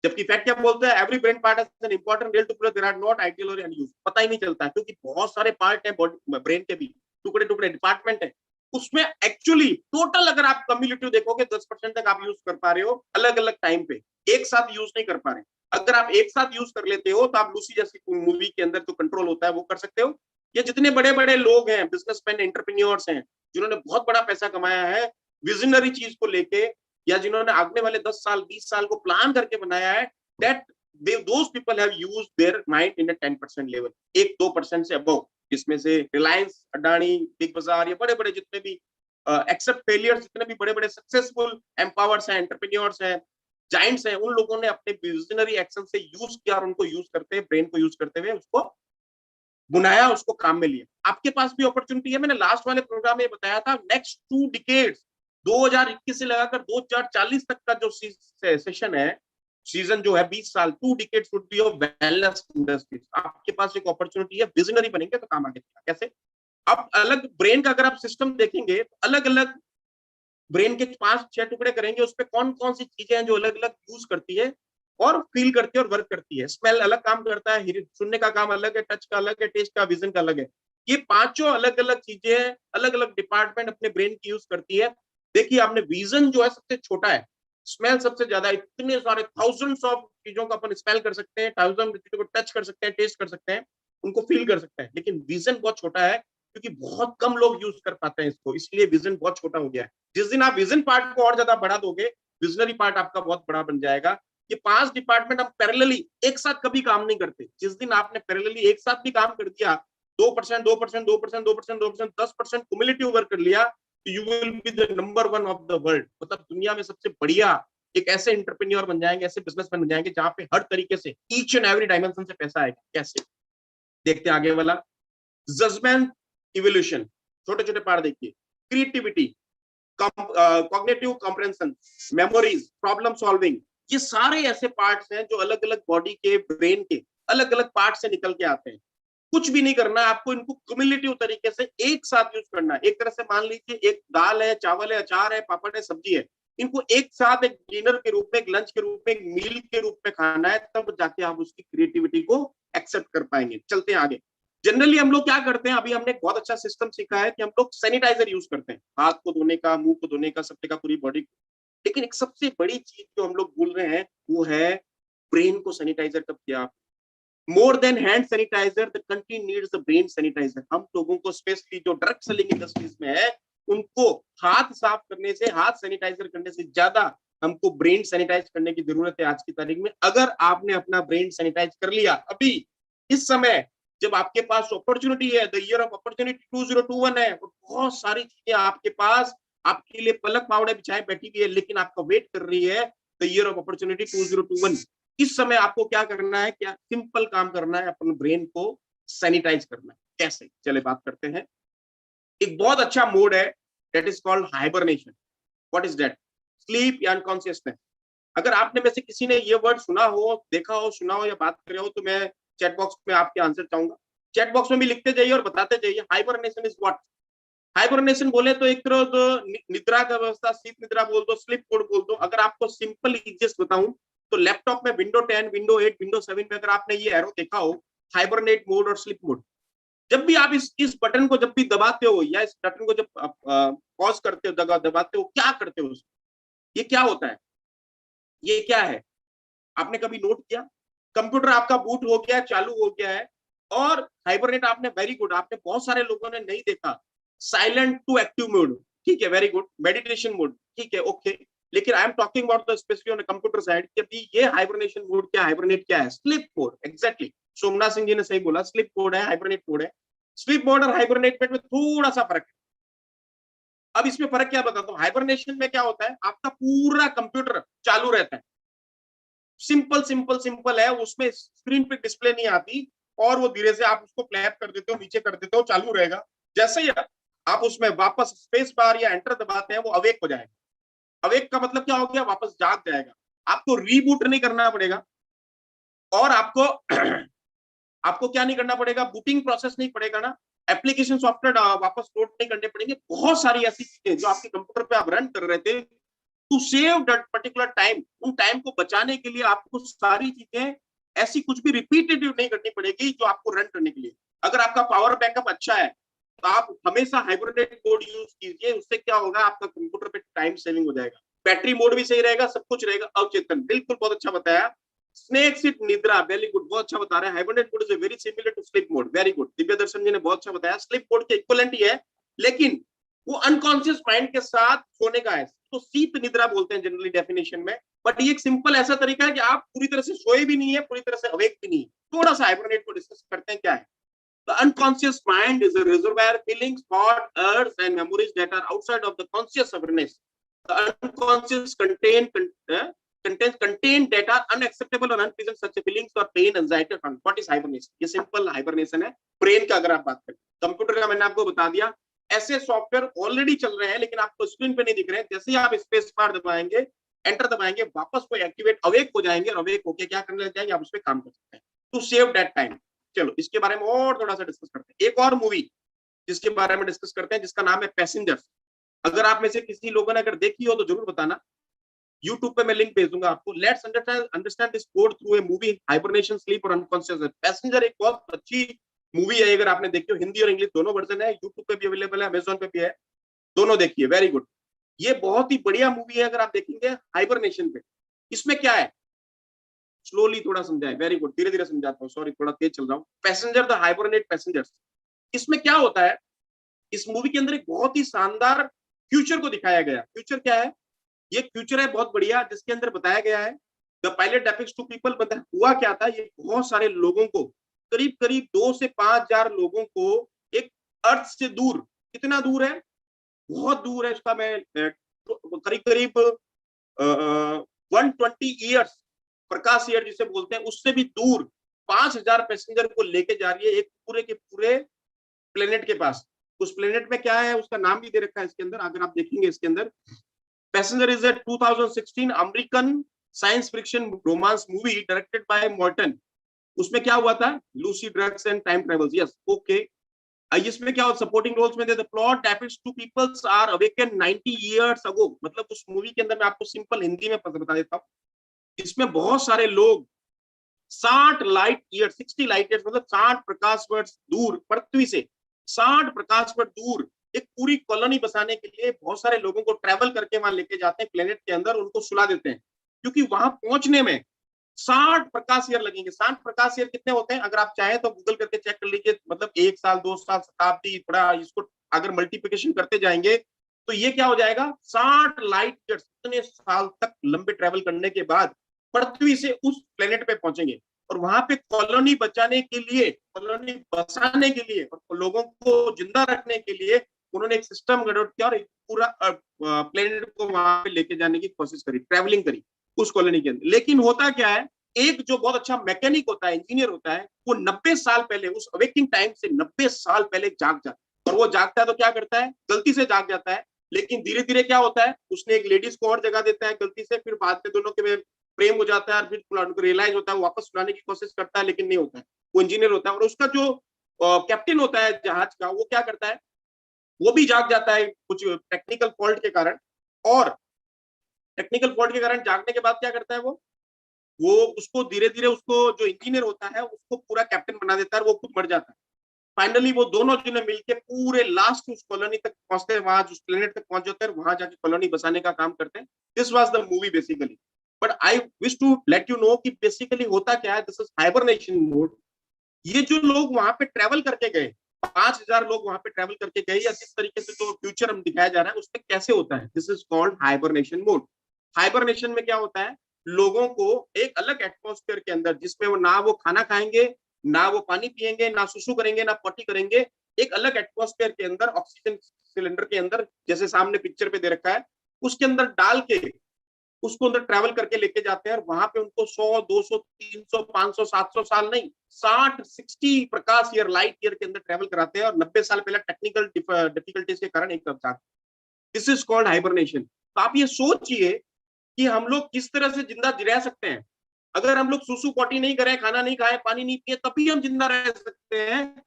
जबकि फैक्ट क्या बोलता है? Every brain part has an important role to play, there are not ideal और अनयूज्ड। पता ही नहीं चलता क्योंकि बहुत सारे पार्ट हैं बॉडी ब्रेन के भी, टुकड़े टुकड़े डिपार्टमेंट है उसमें। एक्चुअली टोटल अगर आप कम्युलेटिव देखोगे 10% तक आप यूज कर पा रहे हो, अलग अलग टाइम पे, एक साथ यूज नहीं कर पा रहे। अगर आप एक साथ यूज कर लेते हो तो आप लूसी जैसी मूवी के अंदर जो कंट्रोल होता है वो कर सकते हो। ये जितने बड़े बड़े लोग हैं, बिजनेसमैन, एंटरप्रेन्योर्स हैं, जिन्होंने बहुत बड़ा पैसा कमाया है विजनरी चीज को लेके, या जिन्होंने आगने वाले 10 साल 20 साल को प्लान करके बनाया है, that those people have used their mind in a 10% level, 1-2% से अबव, जिसमें से रिलायंस, अडानी, बिग बाजार, ये बड़े बड़े जितने भी एक्सेप्ट फेलियर, जितने भी बड़े बड़े सक्सेसफुल एम्पावर्स हैं, एंटरप्रेन्योर्स हैं, जाइंट्स हैं, उन लोगों ने अपने विजनरी एक्शन से यूज किया और उनको यूज करते, ब्रेन को यूज करते हुए उसको बुनाया, उसको काम में लिया। आपके पास भी अपॉर्चुनिटी है। मैंने लास्ट वाले प्रोग्राम में बताया था, नेक्स्ट 2 डिकेड्स, 2021 से लगाकर 2040 तक का जो सेशन है, सीजन जो है 20 साल, 2 decades would be of wellness industries. आपके पास एक अपॉर्चुनिटी है, विजनरी बनेंगे तो काम आगे चलेगा। कैसे? अब अलग ब्रेन का अगर आप सिस्टम देखेंगे तो अलग अलग ब्रेन के 5-6 टुकड़े करेंगे, उस पर कौन कौन सी चीजें हैं जो अलग अलग यूज करती है और फील करती है और वर्क करती है। स्मेल अलग काम करता है, सुनने का काम अलग है, टच का अलग है, टेस्ट का, विजन का अलग है। ये पांचों अलग अलग चीजें, अलग अलग डिपार्टमेंट अपने ब्रेन की यूज करती है। देखिए आपने विजन जो है सबसे छोटा है, स्मेल सबसे ज्यादा, इतने सारे थाउजेंड्स ऑफ चीजों को अपन स्मेल कर सकते हैं, 1000 चीजों को टच कर सकते हैं, टेस्ट कर सकते हैं, उनको फील कर सकते हैं, लेकिन विजन बहुत छोटा है क्योंकि बहुत कम लोग यूज कर पाते हैं इसको, इसलिए विजन बहुत छोटा हो गया है। जिस दिन आप विजन पार्ट को और ज्यादा बढ़ा दोगे, विजनरी पार्ट आपका बहुत बड़ा बन जाएगा। ये 5 डिपार्टमेंट हम पैरेलली एक साथ कभी काम नहीं करते। जिस दिन आपने पैरेलली एक साथ भी काम कर दिया, 2%, 2%, 2%, 2%, 2%, 10% क्युमुलेटिव वर्क कर लिया, तो you will be the number 1 of the world. मतलब दुनिया में सबसे बढ़िया एक ऐसे एंटरप्रेन्योर बन जाएंगे, ऐसे बिजनेसमैन बन जाएंगे जहां पे हर तरीके से ईच एंड एवरी डायमेंशन से पैसा आएगा। कैसे? देखते हैं आगे वाला। जजमेंट, इवोल्यूशन, छोटे छोटे पार्ट देखिए। Creativity, cognitive comprehension, memories, problem solving, ये सारे ऐसे पार्ट्स हैं जो अलग अलग बॉडी के, ब्रेन के अलग अलग पार्ट से निकल के आते हैं। कुछ भी नहीं करना है आपको, इनको क्युमुलेटिव तरीके से एक साथ यूज करना है। एक तरह से मान लीजिए एक दाल है, चावल है, अचार है, पापड़ है, सब्जी है, इनको एक साथ एक डिनर के रूप में, एक लंच के रूप में, एक मील के रूप में खाना है, तब जाके आप उसकी क्रिएटिविटी को एक्सेप्ट कर पाएंगे। चलते हैं आगे। जनरली हम लोग क्या करते हैं, अभी हमने एक बहुत अच्छा सिस्टम सीखा है कि हम लोग सैनिटाइजर यूज करते हैं, हाथ को धोने का, मुंह को धोने का, सब जगह पूरी बॉडी को। लेकिन एक सबसे बड़ी चीज जो हम लोग भूल रहे हैं वो है ब्रेन को सैनिटाइजर कब किया। More than hand sanitiser, the country needs the brain sanitiser. हम लोगों को स्पेशली जो ड्रग सेलिंग इंडस्ट्रीज में है, उनको हाथ साफ करने से, हाथ सैनिटाइजर करने से ज्यादा हमको ब्रेन सैनिटाइज करने की जरूरत है आज की तारीख में। अगर आपने अपना ब्रेन सैनिटाइज कर लिया अभी इस समय, जब आपके पास अपॉर्चुनिटी है, द ईयर ऑफ अपॉर्चुनिटी 2021 है, और बहुत सारी चीजें आपके पास आपके लिए पलक पावड़े बिछाए बैठी हुई है, लेकिन आपका वेट कर रही है, द ईयर ऑफ अपॉर्चुनिटी 2021। इस समय आपको क्या करना है? क्या सिंपल काम करना है, अपने ब्रेन को सैनिटाइज करना है। कैसे? चले बात करते हैं। एक बहुत अच्छा मोड है, that is called hibernation. What is that? Sleep या अनकॉन्शियसनेस। अगर आपने में से किसी ने ये वर्ड सुना हो, देखा हो, सुना हो या बात कर रहे हो, तो मैं चैट बॉक्स में आपके आंसर चाहूंगा। चैट बॉक्स में भी लिखते जाइए और बताते जाइए हाइबरनेशन इज व्हाट। हाइबरनेशन बोले तो एक तरह निद्रा का व्यवस्था, शीत निद्रा बोल दो, स्लीप मोड बोल दो। अगर आपको सिंपल इजिएस्ट बताऊं तो लैपटॉप में विंडो 10, विंडो 8, विंडो 7 में अगर आपने ये एरो देखा हो, हाइबरनेट मोड और स्लीप मोड, जब भी आप इस बटन को जब भी दबाते हो या इस बटन को जब पॉज करते हो, दबाते हो, क्या करते हो? ये क्या होता है? ये क्या है? आपने कभी नोट किया? कंप्यूटर आपका बूट हो गया, चालू हो गया है, और हाइबरनेट आपने, वेरी गुड, आपने बहुत सारे लोगों ने नहीं देखा। साइलेंट टू एक्टिव मोड, ठीक है, वेरी गुड। मेडिटेशन मोड, ठीक है, ओके। लेकिन I am talking about the specific on computer side कि अभी ये हाइबरनेशन मोड क्या है, हाइबरनेट क्या है? Sleep mode, exactly. Somnath Singh ji ने सही बोला, स्लीप मोड है, हाइबरनेट मोड है। स्लीप मोड और हाइबरनेट में थोड़ा सा फर्क है। अब इसमें फर्क क्या बताता हूं। हाइबरनेशन में क्या होता है, आपका पूरा कंप्यूटर चालू रहता है, सिंपल सिंपल सिंपल है, उसमें स्क्रीन पे डिस्प्ले नहीं आती, और वो धीरे से आप उसको फ्लैप कर देते हो, नीचे कर देते हो, चालू रहेगा। जैसे ही आप उसमें वापस स्पेस बार या एंटर दबाते हैं, वो अवेक हो जाएगा। अवेक का मतलब क्या हो गया? वापस जाग जाएगा। आपको रीबूट नहीं करना पड़ेगा, और आपको आपको क्या नहीं करना पड़ेगा, बूटिंग प्रोसेस नहीं पड़ेगा ना, एप्लीकेशन सॉफ्टवेयर वापस लोड नहीं करने पड़ेंगे। बहुत सारी ऐसी चीजें जो आपके कंप्यूटर पे आप रन कर रहे थे, to save that particular time, उन टाइम को बचाने के लिए आपको सारी चीजें ऐसी कुछ भी रिपीटेटिव नहीं करनी पड़ेगी जो आपको रन करने के लिए। अगर आपका पावर बैकअप अच्छा है तो आप हमेशा हाइब्रिड मोड यूज कीजिए, उससे क्या होगा, आपका कंप्यूटर पे टाइम सेविंग हो जाएगा, बैटरी मोड भी सही रहेगा, सब कुछ रहेगा। अवचेतन, बिल्कुल बहुत अच्छा बताया। स्नेक सिट निद्रा, वेरी गुड, बहुत अच्छा बता रहे हैं। Hybrid mode is very similar to sleep mode, very good. Divya Darshan ji ने बहुत अच्छा बताया, स्लीप मोड के इक्विवेलेंट ही है, लेकिन वो अनकॉन्शियस माइंड के साथ सोने का है, तो शीत निद्रा बोलते हैं जनरली डेफिनेशन में। बट ये एक सिंपल ऐसा तरीका है कि आप पूरी तरह से सोए भी नहीं है, पूरी तरह से अवेक भी नहीं है। थोड़ा सा हाइबरनेट को डिस्कस करते हैं क्या है। The unconscious mind is a reservoir feelings, thought, urges, and memories that are outside of the conscious awareness. The unconscious contain data unacceptable or unpleasant, such as feelings or pain, anxiety or conflict. What is hibernation? ये simple hibernation है brain का। अगर आप बात करें computer का, मैंने आपको बता दिया, ऐसे सॉफ्टवेयर ऑलरेडी चल रहे हैं लेकिन आपको स्क्रीन पे नहीं दिख रहे हैं। जैसे ही आप स्पेस बार दबाएंगे, एंटर दबाएंगे, वापस वो एक्टिवेट अवेक हो जाएंगे, और अवेक होके क्या करने लग जाएंगे, आप उस पर काम कर सकते हैं टू सेव दैट टाइम। चलो इसके बारे में और थोड़ा सा डिस्कस करते हैं। एक और मूवी जिसके बारे में डिस्कस करते हैं, जिसका नाम है पैसेंजर्स। अगर आप में से किसी लोगों ने अगर देखी हो तो जरूर बताना, यूट्यूब पे मैं लिंक भेज दूंगा आपको। Let's understand this code through a movie, hibernation, sleep और अनकॉन्शियस। पैसेंजर एक बहुत अच्छी मूवी है, अगर आपने देखी हो, हिंदी और इंग्लिश दोनों वर्जन है, यूट्यूब पे भी अवेलेबल है, अमेजोन पे भी है, दोनों देखिए, वेरी गुड। ये बहुत ही बढ़िया मूवी है अगर आप देखेंगे हाइबरनेशन पे। इसमें क्या है, स्लोली थोड़ा समझाए, वेरी गुड, धीरे धीरे समझाता हूँ, सॉरी थोड़ा तेज चल रहा हूँ। पैसेंजर, द हाइबरनेट पैसेंजर्स, इसमें क्या होता है, इस मूवी के अंदर एक बहुत ही शानदार फ्यूचर को दिखाया गया। फ्यूचर क्या है, ये फ्यूचर है बहुत बढ़िया, जिसके अंदर बताया गया है द पायलट डेपिक्ट्स टू पीपल। हुआ क्या था, ये बहुत सारे लोगों को, करीब करीब 2 से 5 हजार लोगों को एक अर्थ से दूर, कितना दूर है, बहुत दूर है, इसका मैं करीब करीब 120 ईयर्स, प्रकाश ईयर जिसे बोलते हैं, उससे भी दूर 5000 पैसेंजर को लेके जा रही है एक पूरे के पूरे प्लेनेट के पास। उस प्लेनेट में क्या है, उसका नाम भी दे रखा है इसके अंदर, अगर आप देखेंगे इसके अंदर। Passenger is a 2016 American science fiction romance movie directed by Morten. उसमें क्या हुआ था, Lucy drugs and time travels, yes okay. इसमें क्या होता, सपोर्टिंग रोल्स में the plot depicts two peoples are awaken 90 years ago. मतलब उस मूवी के अंदर मैं आपको सिंपल हिंदी में बता देता हूँ, इसमें बहुत सारे लोग 60 लाइट ईयर, 60 लाइट ईयर मतलब 60 प्रकाश वर्ष दूर, पृथ्वी से 60 प्रकाश वर्ष दूर एक पूरी कॉलोनी बसाने के लिए बहुत सारे लोगों को ट्रेवल करके वहां लेके जाते हैं प्लेनेट के अंदर, उनको सुला देते हैं, क्योंकि वहां पहुंचने में 60 प्रकाश ईयर लगेंगे। 60 प्रकाश ईयर कितने होते हैं, अगर आप चाहें तो गूगल करके चेक कर लीजिए, मतलब 1 साल 2 साल शताब्दी, थोड़ा इसको अगर मल्टीप्लिकेशन करते जाएंगे तो ये क्या हो जाएगा, 60 लाइट ईयर, इतने साल तक लंबे ट्रेवल करने के बाद पृथ्वी से उस प्लेनेट पे पहुंचेंगे। और वहां पे कॉलोनी बचाने के लिए, कॉलोनी बसाने के लिए और लोगों को जिंदा रखने के लिए उन्होंने एक सिस्टम डेवलप किया और एक पूरा प्लेनेट को वहां पे लेके जाने की कोशिश करी, ट्रेवलिंग करी उस कॉलोनी के अंदर। लेकिन होता क्या है, एक जो बहुत अच्छा मैकेनिक होता है, इंजीनियर होता है, वो 90 साल पहले, उस अवेकिंग टाइम से 90 साल पहले जाग जाता है। और वो जागता है तो क्या करता है, गलती से जाग जाता है, लेकिन धीरे धीरे क्या होता है, उसने एक लेडीज को और जगह देता है गलती से, फिर बाद में दोनों के प्रेम हो जाता है, और फिर उनको रियलाइज होता है, वापस सुलाने की कोशिश करता है, लेकिन नहीं होता है। वो इंजीनियर होता है, और उसका जो कैप्टन होता है जहाज का, वो क्या करता है, वो भी जाग जाता है कुछ टेक्निकल फॉल्ट के कारण। और टेक्निकल फॉल्ट के कारण जागने के बाद क्या करता है, वो उसको धीरे धीरे, उसको जो इंजीनियर होता है उसको पूरा कैप्टन बना देता है, वो खुद मर जाता है। फाइनली वो दोनों जने मिलके पूरे लास्ट उस कॉलोनी तक पहुंचते हैं, वहां उस प्लेनेट तक पहुंच जाते हैं, वहां जाके कॉलोनी बसाने का काम करते हैं। This was the movie basically, but I wish to let you know कि बेसिकली होता क्या है, दिस इज हाइबरनेशन मोड। ये जो लोग वहां पे ट्रेवल करके गए, 5000 लोग वहां पे ट्रेवल करके गए, या जिस तरीके से जो फ्यूचर हम दिखाया जा रहा है उसमें कैसे होता है, this is called hibernation mode. Hibernation में क्या होता है, लोगों को एक अलग एटमॉस्फेयर के अंदर, जिसमें वो ना वो खाना खाएंगे, ना वो पानी पिएंगे, ना सुसु करेंगे, ना पॉटी करेंगे, एक अलग एटमॉस्फेयर के अंदर ऑक्सीजन सिलेंडर के अंदर, जैसे सामने पिक्चर पे दे रखा है, उसके अंदर डाल के उसको अंदर ट्रैवल करके लेके जाते हैं। और वहां पे उनको 100, 200, 300, 500, 700 साल नहीं, 60 प्रकाश ईयर, लाइट ईयर के अंदर ट्रैवल कराते हैं, और 90 साल पहले टेक्निकल डिफिकल्टीज के कारण एक तरफ जाते हैं। This is called hibernation. तो आप ये सोचिए कि हम लोग किस तरह से जिंदा रह सकते हैं। अगर हम लोग सुसु पॉटी नहीं करें, खाना नहीं खाए, पानी नहीं पिए, तभी हम जिंदा रह सकते हैं।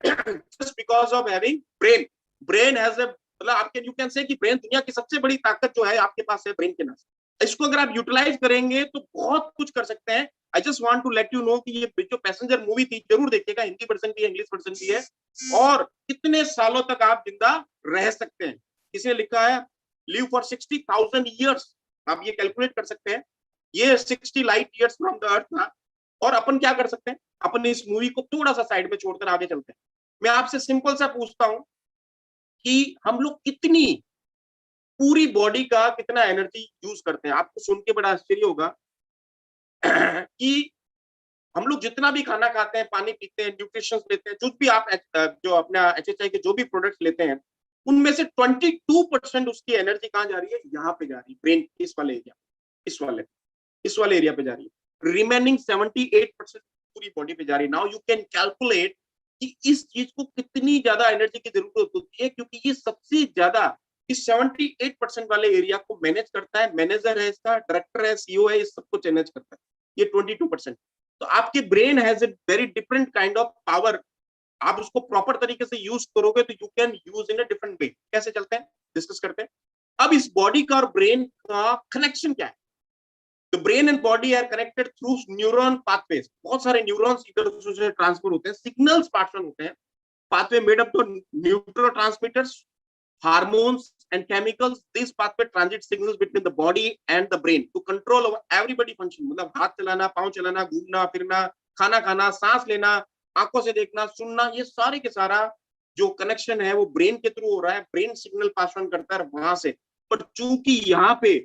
just because of having brain has a, मतलब आप कैन, यू कैन से कि ब्रेन दुनिया की सबसे बड़ी ताकत जो है आपके पास है ब्रेन के नाम से। इसको अगर आप यूटिलाइज करेंगे तो बहुत कुछ कर सकते हैं। I just want to let you know कि ये जो पैसेंजर मूवी थी जरूर देखिएगा, हिंदी वर्जन भी है, इंग्लिश वर्जन भी है, और कितने सालों तक आप जिंदा रह सकते हैं। किसी ने लिखा है लिव फॉर 60,000 ईयर्स, आप ये कैलकुलेट कर सकते हैं। ये 60 light years from the earth था। और अपन क्या कर सकते हैं, अपन इस मूवी को थोड़ा सा साइड में छोड़कर आगे चलते हैं। मैं आपसे सिंपल सा पूछता हूं कि हम लोग कितनी पूरी बॉडी का कितना एनर्जी यूज करते हैं। आपको सुन के बड़ा आश्चर्य होगा कि हम लोग जितना भी खाना खाते हैं, पानी पीते हैं, न्यूट्रिशन लेते हैं, जो भी आप जो अपना HHI के जो भी प्रोडक्ट्स लेते हैं, उनमें से 22% उसकी एनर्जी कहाँ जा रही है, यहाँ पे जा रही है, ब्रेन इस वाले एरिया, इस वाले एरिया पे जा रही है। रिमेनिंग 78% पूरी बॉडी पे जा रही है। नाउ यू कैन कैलकुलेट कि इस चीज को कितनी ज्यादा एनर्जी की जरूरत होती है, क्योंकि ये सबसे ज्यादा इस 78% वाले एरिया को मैनेज करता है। मैनेजर है इसका, डायरेक्टर है, CEO है, ये सब कुछ मैनेज करता है, ये 22%। तो आपके brain has a very different kind of power. आप उसको प्रॉपर तरीके से यूज करोगे तो you can use in a different way. कैसे चलते हैं, डिस्कस करते हैं। अब इस बॉडी का और ब्रेन का कनेक्शन क्या है? The brain and body are connected through neuron pathways. बहुत सारे न्यूरॉन्स इधर उधर से ट्रांसफर होते हैं, सिग्नल्स पास होते हैं। pathway made up of neurotransmitters, hormones and chemicals. This pathway transit signals between the body and the brain to control over everybody function. मतलब हाथ चलाना, पांव चलाना, घूमना फिरना, खाना खाना, सांस लेना, आंखों से देखना, सुनना, ये सारे के सारा जो कनेक्शन है वो ब्रेन के थ्रू हो रहा है। ब्रेन सिग्नल पास ऑन करता है वहां से। पर चूंकि यहाँ पे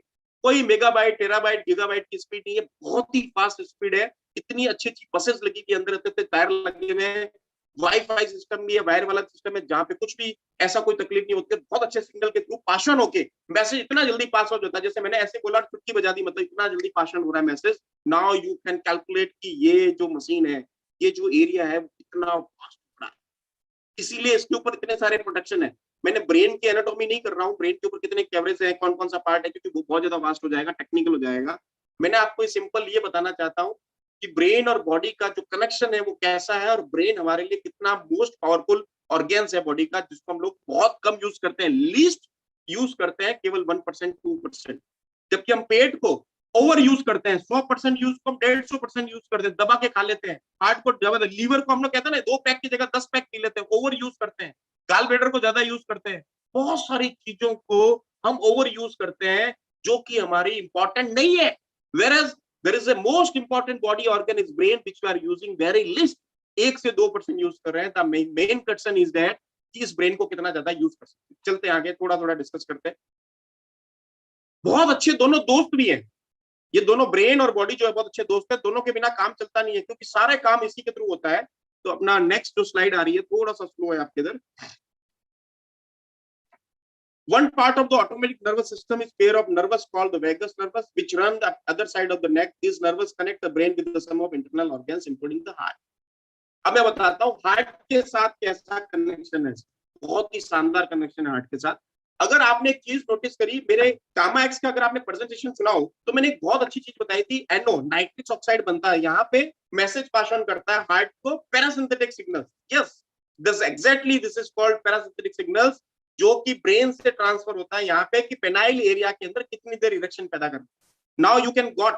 कोई मेगाबाइट, टेराबाइट, गीगाबाइट की स्पीड नहीं है, बहुत ही फास्ट स्पीड है। इतनी अच्छी अच्छी बसेस लगी कि अंदर इतने टायर लगे हुए हैं, वाईफाई सिस्टम भी है, वायर वाला सिस्टम है, जहाँ पे कुछ भी ऐसा कोई तकलीफ नहीं होती। बहुत अच्छे सिग्नल के थ्रू पाशन होके मैसेज इतना जल्दी पास हो जाता है, जैसे मैंने ऐसे बोला चुटकी बजा दी, मतलब इतना जल्दी पाशन हो रहा है message. Now you can calculate कि ये जो मशीन है, ये जो एरिया है, कितना फास्ट हो रहा है। इसीलिए इसके ऊपर इतने सारे प्रोटेक्शन है। मैंने ब्रेन की एनाटॉमी नहीं कर रहा हूँ, ब्रेन के ऊपर कितने कैवरेज है, कौन कौन सा पार्ट है, क्योंकि वो बहुत ज्यादा वास्ट हो जाएगा, टेक्निकल हो जाएगा। मैंने आपको सिंपल ये बताना चाहता हूँ कि ब्रेन और बॉडी का जो कनेक्शन है वो कैसा है, और ब्रेन हमारे लिए कितना मोस्ट पावरफुल ऑर्गेन्स है बॉडी का, जिसको हम लोग बहुत कम यूज करते हैं, लीस्ट यूज करते हैं, केवल 1% 2%। जबकि हम पेट को ओवर यूज करते हैं, 100% यूज को हम 150% यूज करते हैं, दबा के खा लेते हैं। हार्ट को, लीवर को हम लोग कहते हैं ना 2 पैक की जगह 10 पैक पी लेते हैं, ओवर यूज करते हैं। गाल ब्लेडर को ज्यादा यूज करते हैं। बहुत सारी चीजों को हम ओवर यूज करते हैं जो कि हमारी इंपॉर्टेंट नहीं है। whereas there is a most important body organ is brain which we are using very least 1 से 2% यूज कर रहे हैं। the main concern is that कि इस ब्रेन को कितना ज्यादा यूज कर सकते हैं। चलते हैं आगे, थोड़ा थोड़ा डिस्कस करते हैं। बहुत अच्छे दोनों दोस्त भी हैं, ये दोनों ब्रेन और बॉडी जो है बहुत अच्छे दोस्त है। दोनों के बिना काम चलता नहीं है, क्योंकि सारे काम इसी के थ्रू होता है। तो अपना नेक्स्ट जो स्लाइड आ रही है थोड़ा सा स्लो है आपके इधर। One part of the automatic nervous system is pair of nerves called the vagus nervus, which run the other side of the neck. These nerves connect the brain with the sum of internal organs, including the heart. अब मैं बताता हूँ heart के साथ कैसा connection है। बहुत ही शानदार कनेक्शन है हार्ट के साथ। अगर आपने एक चीज नोटिस करी, मेरे गामा एक्स का अगर आपने प्रेजेंटेशन सुना हो, तो मैंने एक बहुत अच्छी चीज बताई थी, NO नाइट्रिक ऑक्साइड बनता है, यहाँ पे मैसेज पास ऑन करता है हार्ट को, parasympathetic signals. Yes, this exactly this is called parasympathetic signals, जो कि ब्रेन से ट्रांसफर होता है यहाँ पे कि पेनाइल एरिया के अंदर कितनी देर इरेक्शन पैदा करता है। नाउ यू कैन गॉट,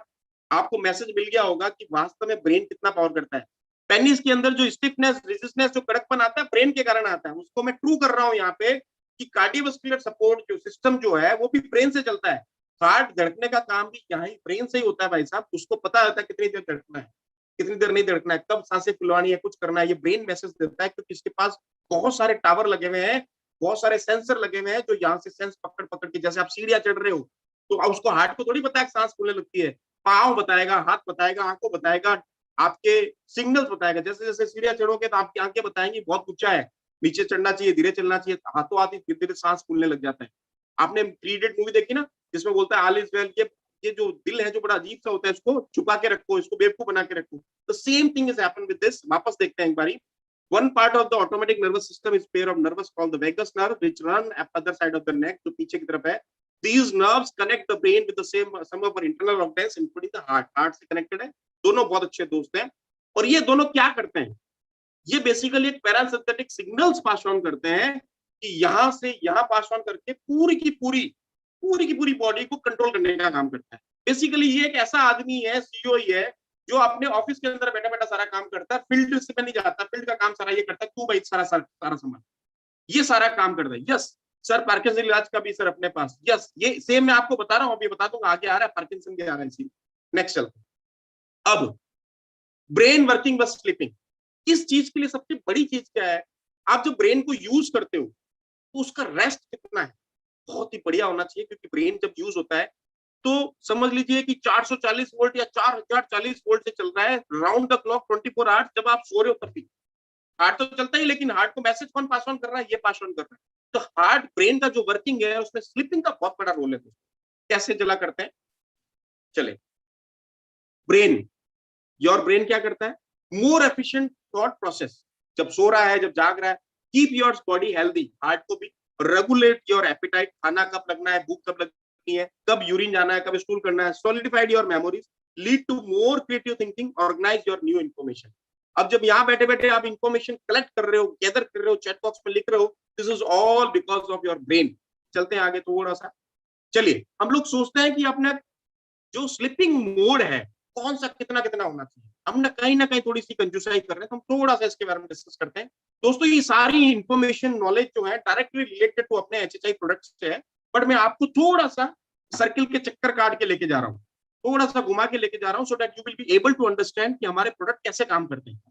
आपको मैसेज मिल गया होगा कि वास्तव में ब्रेन कितना पावर करता है। पेनिस के अंदर जो स्टिफनेस, रेजिस्टेंस, जो कड़कपन आता है, ब्रेन के कारण आता है। उसको मैं ट्रू कर रहा हूँ यहाँ पे कि कार्डियोवास्कुलर सपोर्ट जो सिस्टम जो है वो भी ब्रेन से चलता है। हार्ट धड़कने का काम भी यहाँ ही ब्रेन से ही होता है भाई साहब। उसको पता होता है कितनी देर धड़कना है, कितनी देर नहीं धड़कना है, कब सांसें फुलवानी है, कुछ करना है, ये ब्रेन मैसेज देता है, क्योंकि इसके पास बहुत सारे टावर लगे हुए हैं, बहुत सारे सेंसर लगे हुए हैं, जो यहाँ से सेंस पकड़ पकड़ के, जैसे आप सीढ़ियां चढ़ रहे हो तो उसको हार्ट को थोड़ी पता है सांस फूलने लगती है। पाँव बताएगा, हाथ बताएगा, आंखों बताएगा, आपके सिग्नल्स बताएगा। जैसे जैसे सीढ़ियां चढ़ोगे तो आपकी आंखें बताएंगी बहुत ऊंचा है, नीचे चढ़ना चाहिए, धीरे चलना चाहिए, हाथों हाथ धीरे धीरे सांस फूलने लग जाता है। आपने 3 इडियट मूवी देखी ना, जिसमें बोलता है ऑल इज वेल, ये जो दिल है जो बड़ा अजीब सा होता है, इसको छुपा के रखो, इसको बेवकूफ बना के रखो। तो same thing is happen with this. वापस देखते हैं एक बारी। One part of the automatic nervous system is pair of nerves called the vagus nerve, which run at other side of the neck, जो पीछे की तरफ है, These nerves connect the brain with the some of our internal organs including the heart. Heart से connected है, दोनों बहुत अच्छे दोस्त हैं। और ये दोनों क्या करते हैं, ये बेसिकली एक पैरासिम्पथेटिक सिग्नल्स पास ऑन करते हैं कि यहां से यहां पास ऑन करके पूरी की पूरी बॉडी को कंट्रोल करने का काम करता है। बेसिकली ये एक ऐसा आदमी है, सीईओ ही है, जो अपने ऑफिस के अंदर बैठा बैठा सारा काम करता है, फील्ड से नहीं जाता, फील्ड का काम सारा ये करता है, तू भाई सारा सामान ये सारा काम करता है। यस सर, पार्किंसन इलाज का भी सर अपने पास, यस ये सेम मैं आपको बता रहा हूँ, अभी बता दूंगा, आगे आ रहा है पार्किंसन के, आ रहा है इसी। नेक्स्ट चलते हैं। अब ब्रेन वर्किंग बस स्लीपिंग, इस चीज के लिए सबसे बड़ी चीज क्या है, आप जब ब्रेन को यूज करते हो तो उसका रेस्ट कितना है, बहुत ही बढ़िया होना चाहिए, क्योंकि ब्रेन जब यूज होता है तो समझ लीजिए कि 440 वोल्ट या 4040 वोल्ट से चल रहा है राउंड द क्लॉक 24 आवर्स, जब आप सो रहे हो तब भी हार्ट तो चलता ही, लेकिन हार्ट को मैसेज कौन पास ऑन कर रहा है, ये पास ऑन कर रहा है। तो हार्ट ब्रेन का जो वर्किंग है उसमें स्लीपिंग का बहुत बड़ा रोल है। कैसे जला करते हैं, चले, ब्रेन, योर ब्रेन क्या करता है, मोर एफिशिएंट थॉट प्रोसेस, जब सो रहा है, जब जाग रहा है, keep your body healthy, heart को भी, रेगुलेट योर एपिटाइट, खाना कब लगना है, भूख कब लगनी है, कब यूरिन जाना है, कब स्टूल करना है, solidified your memories, lead to more creative thinking, organise your new information. अब जब यहाँ बैठे बैठे आप इंफॉर्मेशन कलेक्ट कर रहे हो, गैदर कर रहे हो, चैट बॉक्स में लिख रहे हो, this is all because of your brain. चलते हैं आगे थोड़ा सा। चलिए, हम लोग सोचते हैं कि अपना जो स्लीपिंग मोड है कौन सा कितना कितना होना चाहिए, हम ना कहीं थोड़ी सी कंजूसाई कर रहे हैं, तो हम थोड़ा सा इसके बारे में डिस्कस करते हैं। दोस्तों, ये सारी इंफॉर्मेशन नॉलेज जो है डायरेक्टली रिलेटेड टू अपने एचएचआई प्रोडक्ट्स से है, बट मैं आपको थोड़ा सा सर्किल के चक्कर काट के लेके जा रहा हूँ, थोड़ा सा घुमा के लेके जा रहा हूँ, so that you will be able to understand कि हमारे प्रोडक्ट कैसे काम करते हैं।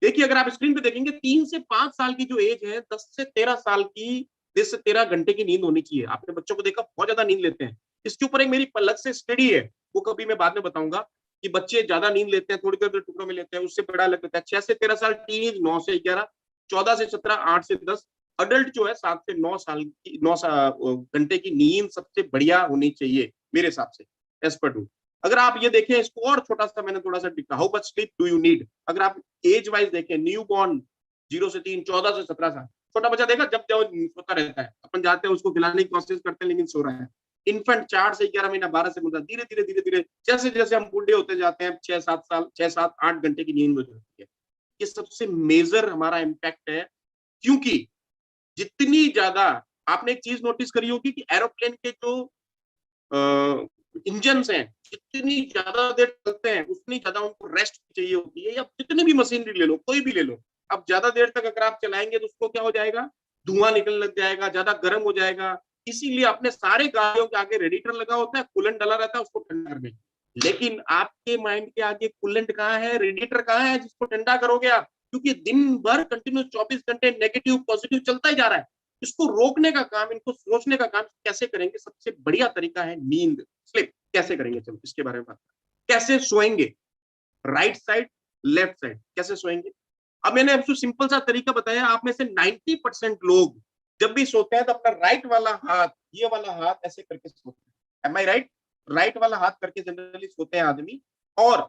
देखिए, अगर आप स्क्रीन पे देखेंगे, 3 से 5 साल की जो एज है, 10 से 13 साल की 10 से 13 घंटे की नींद होनी चाहिए। आपने बच्चों को देखा बहुत ज्यादा नींद लेते हैं, इसके ऊपर एक मेरी अलग से स्टडी है, वो कभी मैं बाद में बताऊंगा कि बच्चे ज्यादा नींद लेते हैं, थोड़ी देर टुकड़ों में लेते हैं, उससे बड़ा अलग लेता है। 6 से 13 साल टीनेज, 9 से 11, 14 से 17, 8 से 10, अडल्ट जो है 7 से 9 साल की 9 घंटे की नींद सबसे बढ़िया होनी चाहिए मेरे हिसाब से, एज पर टू। अगर आप ये देखें इसको और छोटा सा मैंने थोड़ा सा लिखा, how much sleep do you need, अगर आप एज वाइज देखें, न्यू बॉर्न 0 से 3, 14 से 17 साल, छोटा बच्चा देखा जब सोता रहता है, अपन जाते हैं उसको खिलाने की कोशिश करते हैं लेकिन सो रहा है। इन्फेंट 4 से 11 महीना, 12 से 15, धीरे धीरे जैसे जैसे हम बूढ़े होते जाते हैं, 6-7 साल, 6-7-8 घंटे की नींद हो जाती है। ये सबसे मेजर हमारा इम्पैक्ट है, क्योंकि जितनी ज्यादा, आपने एक चीज नोटिस करी होगी कि एरोप्लेन के जो इंजन हैं, जितनी ज्यादा देर चलते हैं उतनी ज्यादा उनको रेस्ट चाहिए होती है, या जितनी भी मशीनरी ले लो, कोई भी ले लो, अब ज्यादा देर तक अगर आप चलाएंगे तो उसको क्या हो जाएगा, धुआं निकलने लग जाएगा, ज्यादा गर्म हो जाएगा। इसीलिए अपने सारे गाड़ियों के आगे रेडिएटर लगा होता है, कूलेंट डाला रहता है उसको ठंडा करने। लेकिन आपके माइंड के आगे कूलेंट कहाँ है, रेडिएटर कहाँ है जिसको ठंडा करोगे आप, क्योंकि दिन भर कंटिन्यूस 24 घंटे नेगेटिव पॉजिटिव चलता ही जा रहा है। इसको रोकने का काम, इनको सोचने का काम कैसे करेंगे, सबसे बढ़िया तरीका है नींद, स्लिप कैसे करेंगे, चलो इसके बारे में बात। कैसे सोएंगे, राइट साइड, लेफ्ट साइड, कैसे सोएंगे। अब मैंने आपको सिंपल सा तरीका बताया, आप में से 90% लोग जब भी सोते हैं तो अपना राइट वाला हाथ, ये वाला हाथ ऐसे करके सोते हैं, एम आई राइट, राइट वाला हाथ करके जनरली सोते हैं आदमी, और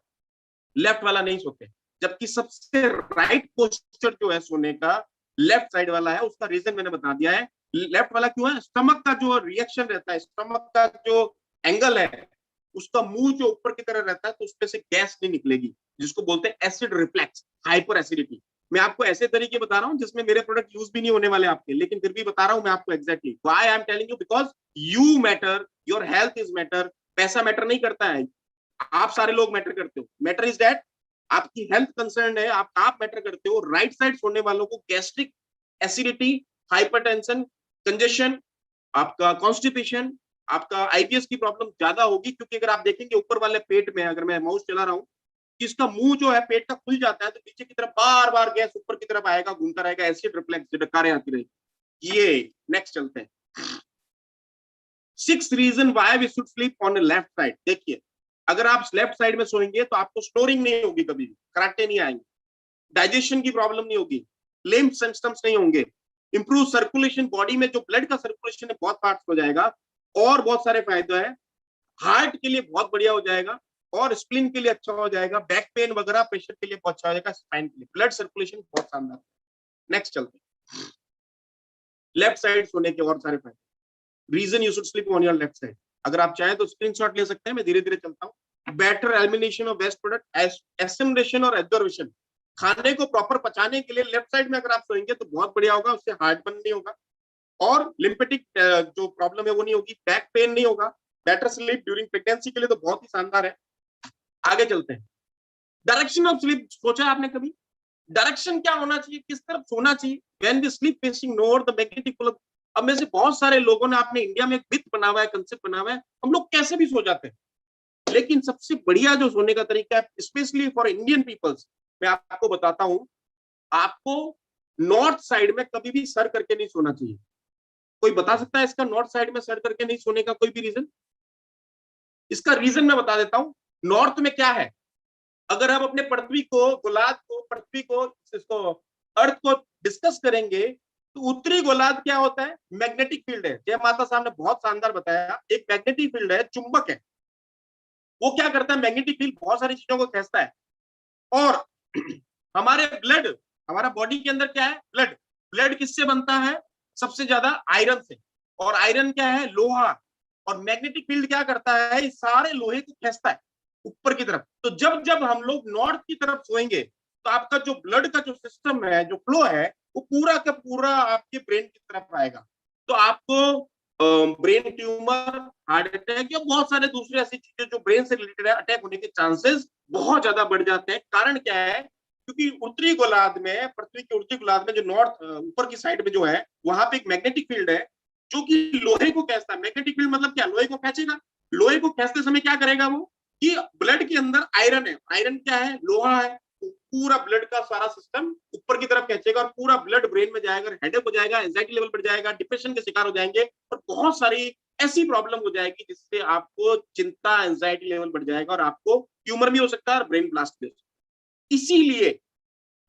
लेफ्ट वाला नहीं सोते। जबकि सबसे राइट पोस्चर जो है सोने का, लेफ्ट साइड वाला है। उसका रीजन मैंने बता दिया है, लेफ्ट वाला क्यों है, स्टमक का जो रिएक्शन रहता है, स्टमक का जो एंगल है, उसका मुंह जो ऊपर की तरह रहता है, तो उसमें से गैस नहीं निकलेगी, जिसको बोलते हैं एसिड रिफ्लेक्स, हाइपर एसिडिटी। मैं आपको ऐसे तरीके बता रहा हूं जिसमें मेरे प्रोडक्ट यूज भी नहीं होने वाले आपके, लेकिन फिर भी बता रहा हूं मैं आपको exactly why I am telling you, because you matter, your health is matter. पैसा मैटर नहीं करता है, आप सारे लोग मैटर करते हो, मैटर इज दैट आपकी हेल्थ कंसर्न है, आप मैटर करते हो। राइट साइड सोने वालों को गैस्ट्रिक, एसिडिटी, हाइपरटेंशन, कंजेशन, आपका कॉन्स्टिपेशन, आपका आईबीएस की प्रॉब्लम ज्यादा होगी, क्योंकि अगर आप देखेंगे ऊपर वाले पेट में, अगर मैं माउस चला रहा हूँ, इसका मुंह जो है पेट का खुल जाता है, तो नीचे की तरफ बार बार गैस ऊपर की तरफ आएगा, घूमता रहेगा, एसिड रिफ्लेक्स डकारें आती रहेगी। ये नेक्स्ट चलते हैं, 6 reason why we should sleep on the left side. देखिए, अगर आप लेफ्ट साइड में सोएंगे तो आपको स्नोरिंग नहीं होगी, कभी कराटे नहीं आएंगे, डाइजेशन की प्रॉब्लम नहीं होगी, लिम्फ सिस्टम्स नहीं होंगे, इंप्रूव सर्कुलेशन, बॉडी में जो ब्लड का सर्कुलेशन है बहुत फास्ट हो जाएगा, और बहुत सारे फायदे हैं। हार्ट के लिए बहुत बढ़िया हो जाएगा, और स्प्लिन के लिए अच्छा हो जाएगा, बैक पेन वगैरह प्रेशर के लिए बहुत अच्छा हो जाएगा, स्पाइन के लिए ब्लड सर्कुलेशन बहुत शानदार। नेक्स्ट चलते हैं, लेफ्ट साइड सोने के और सारे फायदे। reason you should sleep on your left side. अगर आप चाहें तो स्क्रीनशॉट ले सकते हैं, मैं धीरे धीरे चलता हूँ। Better elimination of waste product, assimilation और एब्जॉर्प्शन, खाने को प्रॉपर पचाने के लिए लेफ्ट साइड में अगर आप सोएंगे तो बहुत बढ़िया होगा, उससे हार्ट बर्न नहीं होगा और लिम्फेटिक जो प्रॉब्लम है वो नहीं होगी, बैक पेन नहीं होगा। बेटर स्लीप ड्यूरिंग प्रेगनेंसी के लिए तो बहुत ही शानदार है। आगे चलते हैं। डायरेक्शन ऑफ स्लीप सोचा आपने कभी? डायरेक्शन क्या होना चाहिए, किस तरफ सोना चाहिए? When we sleep facing north the magnetic pole. अब में से बहुत सारे लोगों ने अपने इंडिया में एक मिथ बना हुआ है, कंसेप्ट बना हुआ है, हम लोग कैसे भी सो जाते हैं, लेकिन सबसे बढ़िया जो सोने का तरीका है स्पेशली फॉर इंडियन पीपल्स, मैं आपको बताता हूं। आपको नॉर्थ साइड में कभी भी सर करके नहीं सोना चाहिए। कोई बता सकता है इसका नॉर्थ साइड में सर करके नहीं सोने का कोई भी रीजन? इसका रीजन मैं बता देता हूं। नॉर्थ में क्या है, अगर हम अपने पृथ्वी को, गोलार्ध को, पृथ्वी को, इसको अर्थ को डिस्कस करेंगे तो उत्तरी गोलार्ध क्या होता है? मैग्नेटिक फील्ड है। जय माता साहब ने बहुत शानदार बताया, एक मैग्नेटिक फील्ड है, चुंबक है। वो क्या करता है? मैग्नेटिक फील्ड बहुत सारी चीजों को खींचता है। और हमारे ब्लड, हमारा बॉडी के अंदर क्या है? ब्लड। ब्लड किससे बनता है? सबसे ज्यादा आयरन से। और आयरन क्या है? लोहा। और मैग्नेटिक फील्ड क्या करता है? इस सारे लोहे को खींचता है ऊपर की तरफ। तो जब जब हम लोग नॉर्थ की तरफ सोएंगे तो आपका जो ब्लड का जो सिस्टम है, जो फ्लो है, वो पूरा का पूरा आपके ब्रेन की तरफ आएगा। तो आपको ब्रेन ट्यूमर, हार्ट अटैक या बहुत सारे दूसरे ऐसी चीजें जो ब्रेन से रिलेटेड है, अटैक होने के चांसेस बहुत ज्यादा बढ़ जाते हैं। कारण क्या है? क्योंकि उत्तरी गोलार्ध में, पृथ्वी के उत्तरी गोलार्ध में जो नॉर्थ ऊपर की साइड में जो है, वहां पे एक मैग्नेटिक फील्ड है जो कि लोहे को खींचता है। मैग्नेटिक फील्ड मतलब क्या? लोहे को खींचेगा। लोहे को खींचते समय क्या करेगा वो कि ब्लड के अंदर आयरन है। आयरन क्या है? लोहा है। तो पूरा ब्लड का सारा सिस्टम ऊपर की तरफ खींचेगा और पूरा ब्लड ब्रेन में जाएगा, हेडेक हो जाएगा, एंजाइटी लेवल बढ़ जाएगा, डिप्रेशन के शिकार हो जाएंगे और बहुत सारी ऐसी प्रॉब्लम हो जाएगी जिससे आपको चिंता, एंजाइटी लेवल बढ़ जाएगा और आपको ट्यूमर भी हो सकता है और ब्रेन ब्लास्ट भी हो सकता है। इसीलिए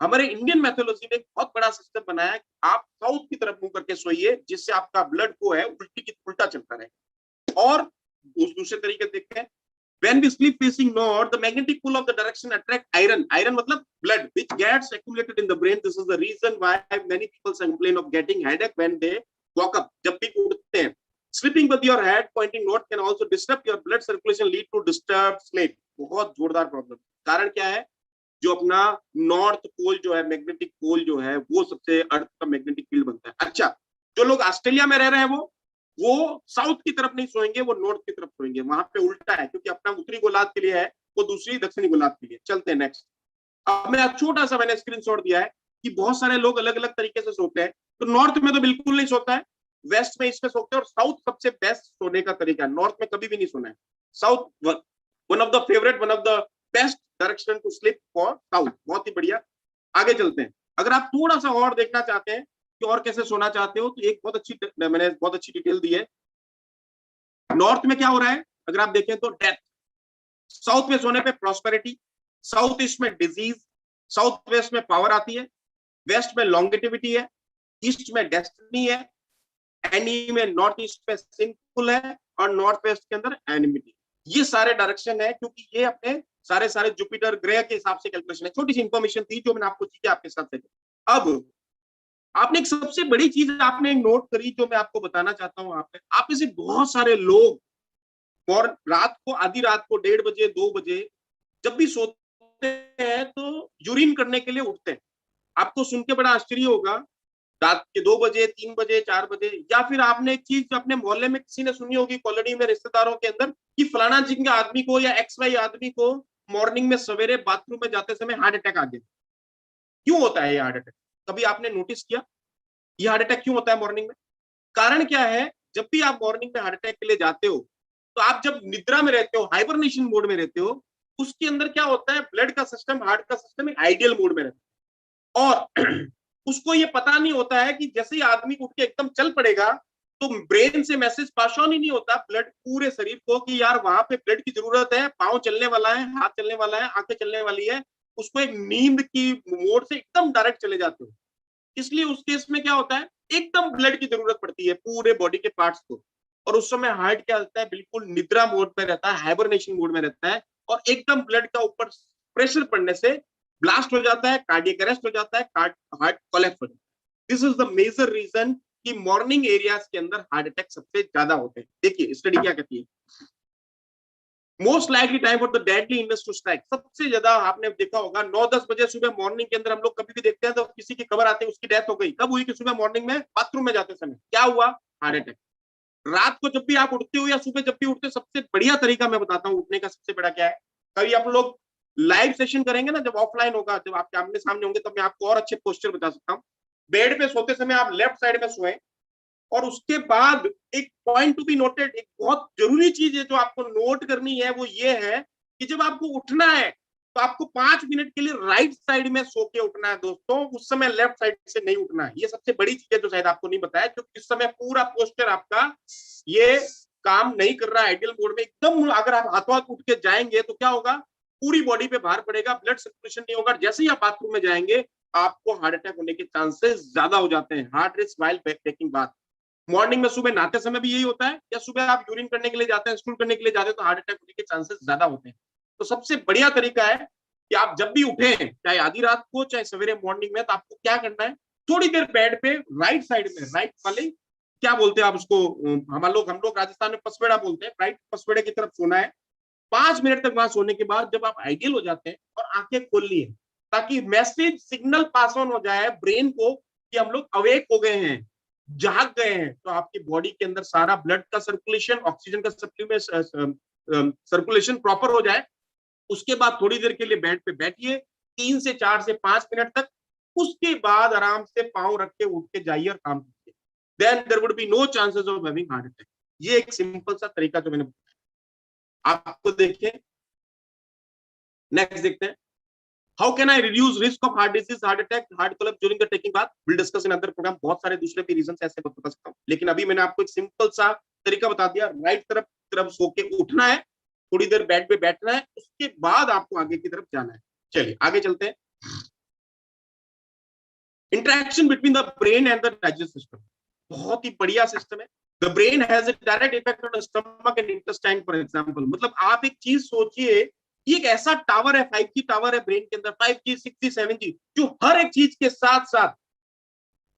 हमारे इंडियन मैथोलॉजी ने एक बहुत बड़ा सिस्टम बनाया है, आप साउथ की तरफ मुंह करके सोइए, जिससे आपका ब्लड को है उल्टा चलता रहे। और दूसरे तरीके देखते हैं, when we sleep facing north, the magnetic pull of the direction attract iron. Iron मतलब blood, which gets accumulated in the brain. This is the reason why many people complain of getting headache when they woke up. जब भी उठते हैं, sleeping with your head pointing north can also disrupt your blood circulation, lead to disturbed sleep. बहुत जोरदार problem. कारण क्या है? जो अपना नॉर्थ पोल जो है, मैग्नेटिक पोल जो है, वो सबसे अर्थ का मैग्नेटिक फील्ड बनता है। अच्छा, जो लोग ऑस्ट्रेलिया में रह रहे हैं वो साउथ की तरफ नहीं सोएंगे, वो नॉर्थ की तरफ सोएंगे। वहां पे उल्टा है, क्योंकि अपना उत्तरी गोलार्ध के लिए है, वो दूसरी दक्षिणी गोलार्ध के लिए। चलते हैं नेक्स्ट। अब मैं छोटा सा मैंने स्क्रीनशॉट दिया है कि बहुत सारे लोग अलग अलग तरीके से सोते हैं। तो नॉर्थ में तो बिल्कुल नहीं सोता है, वेस्ट में इसमें सोते हैं, और साउथ सबसे बेस्ट सोने का तरीका है। नॉर्थ में कभी भी नहीं सोना है। South one of the favourite, one of the best direction to sleep for south. बहुत ही बढ़िया। आगे चलते हैं। अगर आप थोड़ा सा और देखना चाहते हैं कि और कैसे सोना चाहते हो, तो एक मैंने बहुत अच्छी डिटेल दी है। नॉर्थ में क्या हो रहा है अगर आप देखें तो? डेथ। साउथ में सोने पे प्रॉस्पेरिटी, साउथ ईस्ट में डिजीज, साउथ वेस्ट में पावर आती है, वेस्ट में लॉन्गेटिविटी है, ईस्ट में डेस्टिनी है, एनी में नॉर्थ ईस्ट में सिंफुल है और नॉर्थ वेस्ट के अंदर एनिमिटी। ये सारे डायरेक्शन है, क्योंकि ये अपने सारे जुपिटर ग्रह के हिसाब से कैलकुलेशन है। छोटी सी इंफॉर्मेशन थी जो मैंने आपको चीजें आपके साथ शेयर। अब आपने एक सबसे बड़ी चीज आपने एक नोट करी जो मैं आपको बताना चाहता हूं। आप में से बहुत सारे लोग और रात को, आधी रात को 1:30 बजे 2 बजे जब भी सोते हैं तो यूरिन करने के लिए उठते हैं। आपको सुन के बड़ा आश्चर्य होगा, रात के 2 बजे 3 बजे 4 बजे। या फिर आपने एक चीज अपने मोहल्ले में किसी ने सुनी होगी, कॉलोनी में, रिश्तेदारों के अंदर, कि फलाना जी के आदमी को या XY आदमी को मॉर्निंग में सवेरे बाथरूम में जाते समय हार्ट अटैक आ गया। क्यों होता है ये हार्ट अटैक? कभी आपने नोटिस किया ये हार्ट अटैक क्यों होता है मॉर्निंग में? कारण क्या है? जब भी आप मॉर्निंग में हार्ट अटैक के लिए जाते हो तो आप जब निद्रा में रहते हो, हाइबरनेशन मोड में रहते हो, उसके अंदर क्या होता है? ब्लड का सिस्टम, हार्ट का सिस्टम एक आइडियल मोड में रहता है और उसको ये पता नहीं होता है कि जैसे ही आदमी उठ के एकदम चल पड़ेगा तो ब्रेन से मैसेज पास ऑन ही नहीं होता ब्लड पूरे शरीर को कि यार वहां पे ब्लड की जरूरत है, पाँव चलने वाला है, हाथ चलने वाला है, आंखें चलने वाली है। उसको एक नींद की मोड से एकदम डायरेक्ट चले जाते हो। इसलिए उस केस में क्या होता है? एकदम ब्लड की जरूरत पड़ती है पूरे बॉडी के पार्ट्स को। और उस समय हार्ट क्या होता है? बिल्कुल निद्रा मोड में रहता है, हाइबरनेशन मोड में रहता है और एकदम ब्लड का ऊपर प्रेशर पड़ने से ब्लास्ट हो जाता है, कार्डियक अरेस्ट हो जाता है, हार्ट कोलैप्स हो जाता है। This is the major reason कि मॉर्निंग एरियाज के अंदर हार्ट अटैक सबसे ज्यादा होते हैं। देखिए स्टडी क्या कहती है, most likely time for the deadly illness to strike, सबसे ज्यादा आपने देखा होगा 9-10 बजे सुबह मॉर्निंग के अंदर हम लोग कभी भी देखते हैं तो किसी की खबर आती है उसकी डेथ हो गई, कब हुई कि सुबह मॉर्निंग में बाथरूम में जाते समय क्या हुआ, हार्ट अटैक। रात को जब भी आप उठते हो या सुबह जब भी उठते हो, सबसे बढ़िया तरीका मैं बताता हूँ उठने का, सबसे बड़ा क्या है, कभी आप लोग लाइव सेशन करेंगे ना, जब ऑफलाइन होगा, जब आपके आमने सामने होंगे, तब मैं आपको और अच्छे पोस्चर बता सकता हूँ। बेड पे सोते समय आप लेफ्ट साइड में सोए, और उसके बाद एक पॉइंट टू बी नोटेड, एक बहुत जरूरी चीज है जो आपको नोट करनी है, वो ये है कि जब आपको उठना है तो आपको 5 मिनट के लिए राइट साइड में सो के उठना है दोस्तों, उस समय लेफ्ट साइड से नहीं उठना है। ये सबसे बड़ी चीज है जो शायद आपको नहीं बताया, क्योंकि इस समय पूरा पोस्टर आपका ये काम नहीं कर रहा है आइडियल मोड में एकदम। अगर आप हाथों हाथ उठ के जाएंगे तो क्या होगा, पूरी बॉडी पे भार पड़ेगा, ब्लड सर्कुलेशन नहीं होगा, जैसे ही आप बाथरूम में जाएंगे आपको हार्ट अटैक होने के चांसेस ज्यादा हो जाते हैं। Heart risk while taking bath, morning में सुबह नहाते समय भी यही होता है, या सुबह आप यूरिन करने के लिए जाते हैं, स्टूल करने के लिए जाते हैं, तो हार्ट अटैक होने के चांसेस ज्यादा होते हैं। तो सबसे बढ़िया तरीका है कि आप जब भी उठे, चाहे आधी रात को चाहे सवेरे मॉर्निंग में, तो आपको क्या करना है, थोड़ी देर बेड पे राइट साइड में, राइट वाले क्या बोलते हैं आप उसको, हम लोग राजस्थान में पसवेड़ा बोलते हैं, राइट पसवेड़े की तरफ सोना है। 5 मिनट तक वहां सोने के बाद जब आप आइडियल हो जाते हैं और आंखें खोल ली है, ताकि मैसेज सिग्नल पास ऑन हो जाए ब्रेन को कि हम लोग अवेक हो गए हैं, जाग गए हैं, तो आपकी बॉडी के अंदर सारा ब्लड का सर्कुलेशन, ऑक्सीजन का सर्कुलेशन प्रॉपर हो जाए। उसके बाद थोड़ी देर के लिए बेड पे बैठिए, 3 से 4 से 5 मिनट तक, उसके बाद आराम से पांव रख के उठ के जाइए और काम कीजिए, then there would be no chances of having heart attack. ये एक सिंपल सा तरीका जो मैंने बताया आपको। देखिए नेक्स्ट देखते हैं, how can I reduce risk of heart disease, heart attack, heart collapse during the taking bath, will discuss in other program. बहुत सारे दूसरे भी रीजन ऐसे बता सकता हूँ, लेकिन अभी मैंने आपको एक सिंपल सा तरीका बता दिया। राइट तरफ सो के उठना है, थोड़ी देर बेड पे बैठना है, उसके बाद आपको आगे की तरफ जाना है। चलिए आगे चलते हैं। Interaction between the brain and the digestive system, बहुत ही बढ़िया सिस्टम है। The brain has a direct effect on the stomach and intestine for example. मतलब आप एक चीज सोचिए, एक ऐसा टावर है, 5G टावर है ब्रेन के अंदर, 5G 6G 7G, जो हर एक चीज के साथ साथ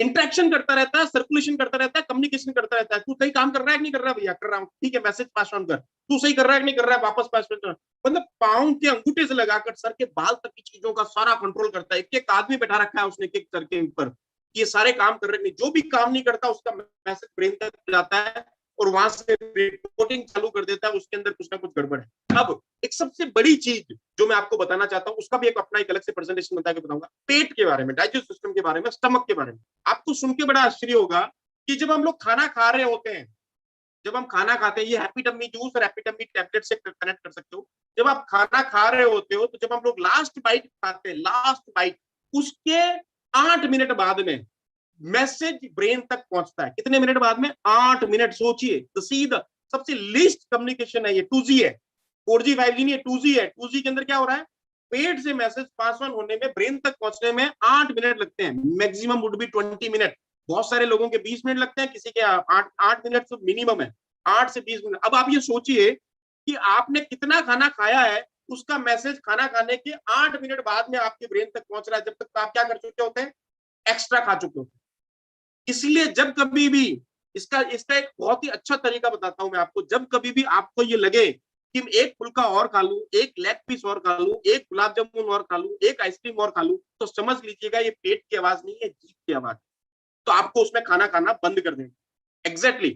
इंटरेक्शन करता रहता है, सर्कुलेशन करता रहता है, कम्युनिकेशन करता रहता है। तू सही काम कर रहा है कि नहीं कर रहा है, भैया कर रहा हूँ, ठीक है, मैसेज पास ऑन कर। तू सही कर रहा है कि नहीं कर रहा है, वापस पास ऑन कर। मतलब पाँव के अंगूठे से लगाकर सर के बाल तक की चीजों का सारा कंट्रोल करता है। एक आदमी बैठा रखा है उसने एक सर के ऊपर, ये सारे काम कर रहे हैं। जो भी काम नहीं करता उसका मैसेज ब्रेन तक जाता है और वहां से रिपोर्टिंग चालू कर देता है, उसके अंदर कुछ ना कुछ गड़बड़ है। अब एक सबसे बड़ी चीज जो मैं आपको बताना चाहता हूँ, उसका भी एक अपना एक अलग से प्रेजेंटेशन बता के बताऊंगा, पेट के बारे में, डाइजेस्ट सिस्टम के बारे में, स्टमक के बारे में। आपको सुन के बड़ा आश्चर्य होगा कि जब हम लोग खाना खा रहे होते हैं, जब हम खाना खाते हैं, ये हैप्पी टम्मी जूस और हैप्पी टम्मी टैबलेट से कनेक्ट कर सकते हो। जब आप खाना खा रहे होते हो, तो जब हम लोग लास्ट बाइट खाते हैं, लास्ट बाइट, उसके 8 मिनट बाद में मैसेज ब्रेन तक पहुंचता है। कितने मिनट बाद में? 8 मिनट। सोचिए, तो सीधा सबसे लीस्ट कम्युनिकेशन है ये, 2G है, 4G 5G नहीं है, 2G है। 2G के अंदर क्या हो रहा है, पेट से मैसेज पास ऑन होने में, ब्रेन तक पहुंचने में 8 मिनट लगते हैं, मैक्सिमम वुड बी 20 मिनट। बहुत सारे लोगों के 20 मिनट लगते हैं, किसी के 8 मिनट तो मिनिमम है, 8 से 20 मिनट। अब आप ये सोचिए कि आपने कितना खाना खाया है, उसका मैसेज खाना खाने के 8 मिनट बाद में आपके ब्रेन तक पहुंच रहा है। जब तक आप क्या कर चुके होते हैं, एक्स्ट्रा खा चुके होते हैं। इसलिए जब कभी भी इसका एक बहुत ही अच्छा तरीका बताता हूं मैं आपको, जब कभी भी आपको ये लगे कि एक फुल्का और खा लूं, एक लेग पीस और खा लूं, एक गुलाब जामुन और खा लूं, एक आइसक्रीम और खा लूं, तो समझ लीजिएगा ये पेट की आवाज नहीं है, जीभ की आवाज। तो आपको उसमें खाना खाना बंद कर देना। एग्जैक्टली,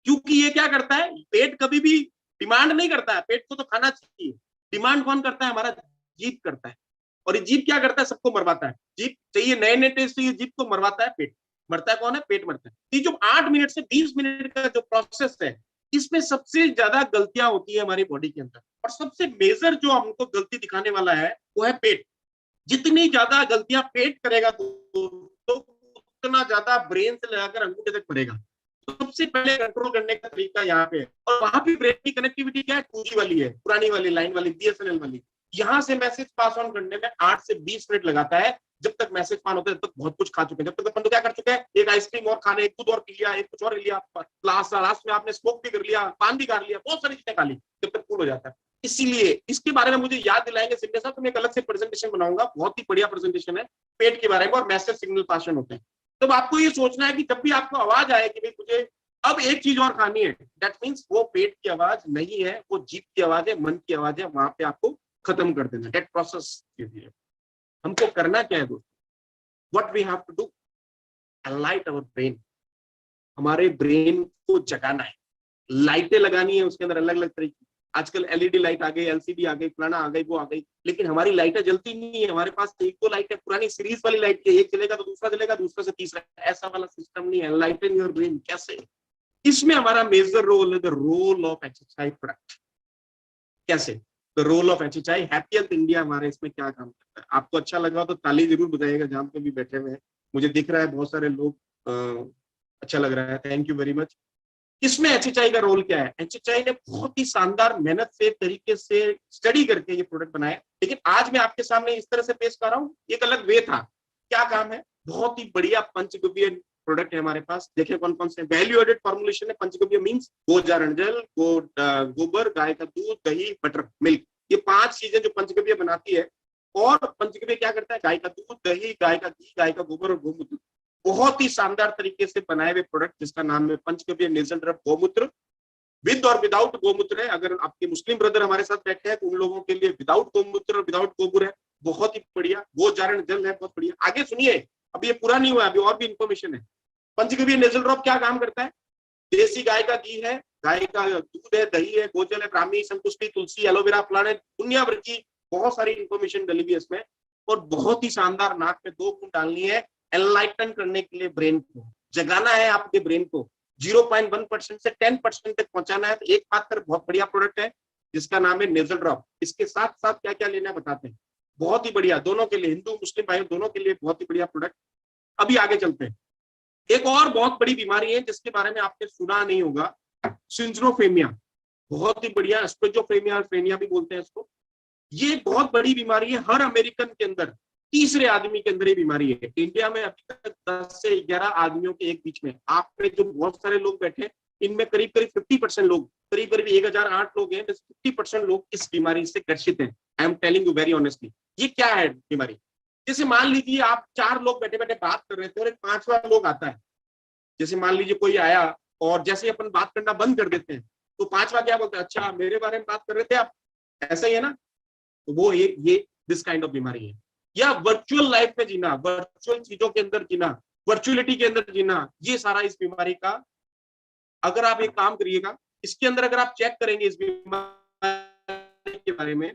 क्योंकि ये क्या करता है, पेट कभी भी डिमांड नहीं करता है, पेट को तो खाना चाहिए। डिमांड कौन करता है? हमारा जीभ करता है। और ये जीभ क्या करता है? सबको मरवाता है। जीभ चाहिए नए नए टेस्ट चाहिए, जीभ को मरवाता है पेट। मरता है कौन है? पेट मरता है। ये जो 8 मिनट से 20 मिनट का जो प्रोसेस है, इसमें सबसे ज्यादा गलतियां होती है हमारी बॉडी के अंदर, और सबसे मेजर जो हमको गलती दिखाने वाला है वो है पेट। जितनी ज्यादा गलतियां पेट करेगा तो उतना ज्यादा ब्रेन से लगाकर अंगूठे तक पड़ेगा। तो सबसे पहले कंट्रोल करने का तरीका यहाँ पे है। और वहां भी ब्रेन की कनेक्टिविटी क्या है? 2G वाली है, पुरानी वाली लाइन वाली, BSNL वाली। यहाँ से मैसेज पास ऑन करने में 8 से 20 मिनट लगाता है। जब तक मैसेज पास होता है तब तक बहुत कुछ खा चुके हैं। जब तक अपन तो क्या कर चुके हैं, एक आइसक्रीम और खाने, एक दूध और पी लिया, एक कुछ और लिया, लास्ट में आपने स्मोक भी कर लिया, पान भी खा लिया, बहुत सारी चीजें खा ली, जब तक फूल हो जाता है। इसीलिए इसके बारे में मुझे याद दिलाएंगे सिंधे साहब, तो मैं एक अलग से प्रेजेंटेशन बनाऊंगा, बहुत ही बढ़िया प्रेजेंटेशन है पेट के बारे में, और मैसेज सिग्नल पास ऑन होते हैं। तब आपको ये सोचना है कि जब भी आपको आवाज आए कि भाई मुझे अब एक चीज और खानी है, दैट मीन्स वो पेट की आवाज नहीं है, वो जीभ की आवाज है, मन की आवाज है, वहां पे आपको खत्म कर देना। दैट प्रोसेस हमको करना क्या है दोस्तों, what we have to do, enlight our brain, हमारे ब्रेन को जगाना है। लाइटें लगानी है उसके अंदर अलग अलग तरीके, आजकल एलईडी लाइट आ गई, एलसीडी आ गई, फलाना आ गई, वो आ गई, लेकिन हमारी लाइटें जलती नहीं है। हमारे पास एक दो लाइट है, पुरानी सीरीज वाली लाइट है, एक चलेगा तो दूसरा चलेगा, दूसरा से तीसरा, ऐसा वाला सिस्टम नहीं है। एनलाइटन योर ब्रेन कैसे, इसमें हमारा मेजर रोल है the role of HHI product. कैसे, the role of HHI, happy health India हमारे इसमें क्या काम करता है। आपको अच्छा लगा तो ताली जरूर बजाइएगा, जहां पे भी बैठे हुए हैं। मुझे दिख रहा है बहुत सारे लोग, अच्छा लग रहा है, थैंक यू वेरी मच। इसमें एचएचआई का रोल क्या है, एचएचआई ने बहुत ही शानदार मेहनत से तरीके से स्टडी करके ये प्रोडक्ट बनाया, लेकिन आज मैं आपके सामने इस तरह से पेश कर रहा हूँ, एक अलग वे था। क्या काम है, बहुत ही बढ़िया पंचगव्य प्रोडक्ट है हमारे पास। देखिए कौन कौन से वैल्यू एडेड फॉर्मुलेशन है। पंचगव्य मींस गोचारण जल, गोबर, गाय का दूध, दही, बटर, मिल्क, ये 5 चीजें जो पंचगव्य बनाती है। और पंचगव्य क्या करता है, गाय का दूध, दही, गाय का घी, गाय का गोबर और गोमूत्र, बहुत ही शानदार तरीके से बनाए हुए प्रोडक्ट जिसका नाम है पंचगव्य नेजल ड्रॉप गोमूत्र। विद और विदाउट गोमूत्र है। अगर आपके मुस्लिम ब्रदर हमारे साथ बैठे हैं तो उन लोगों के लिए विदाउट गोमूत्र और विदाउट गोबर है, बहुत ही बढ़िया। गोचारण जल है, बहुत बढ़िया। आगे सुनिए, अभी ये पूरा नहीं हुआ, अभी और भी इंफॉर्मेशन है। पंचगव्य नेजल ड्रॉप क्या काम करता है, देसी गाय का घी है, गाय का दूध है, दही है, गोजल है, ब्राह्मी, संतुष्टि, तुलसी, एलोवेरा, फलाने, दुनिया भर की बहुत सारी इंफॉर्मेशन डली हुई है इसमें। और बहुत ही शानदार, नाक में 2 बूंद डालनी है, एनलाइटन करने के लिए, ब्रेन को जगाना है, आपके ब्रेन को 0.1% से 10% तक पहुंचाना है। तो एक मात्र बहुत बढ़िया प्रोडक्ट है जिसका नाम है नेजल ड्रॉप। इसके साथ साथ क्या क्या लेना बताते हैं, बहुत ही बढ़िया, दोनों के लिए, हिंदू मुस्लिम भाइयों दोनों के लिए बहुत ही बढ़िया प्रोडक्ट। अभी आगे चलते हैं। एक और बहुत बड़ी बीमारी है जिसके बारे में आपने सुना नहीं होगा, सिंड्रोफ्रेनिया, बहुत ही बढ़िया, स्क्विज़ोफ्रेनिया भी बोलते हैं इसको। ये बहुत बड़ी बीमारी है, हर अमेरिकन के अंदर तीसरे आदमी के अंदर ये बीमारी है। इंडिया में अभी तक 10 से 11 आदमियों के एक बीच में, आप में जो बहुत सारे लोग बैठे हैं इनमें करीब करीब 50% लोग, करीब करीब 1008 लोग हैं, 50% लोग इस बीमारी से ग्रसित हैं। I am telling you very honestly. ये क्या है बीमारी, जैसे मान लीजिए आप 4 लोग बैठे बैठे बात कर रहे थे और एक 5वां लोग आता है। जैसे मान लीजिए कोई आया और जैसे अपन बात करना बंद कर देते हैं तो 5वां क्या बोलता है, अच्छा मेरे बारे में बात कर रहे थे आप, ऐसा ही है ना। तो वो ये दिस काइंड ऑफ बीमारी है। या वर्चुअल लाइफ में जीना, वर्चुअल चीजों के अंदर जीना, वर्चुअलिटी के अंदर जीना, ये सारा इस बीमारी का। अगर आप एक काम करिएगा, इसके अंदर अगर आप चेक करेंगे इस बीमारी के बारे में,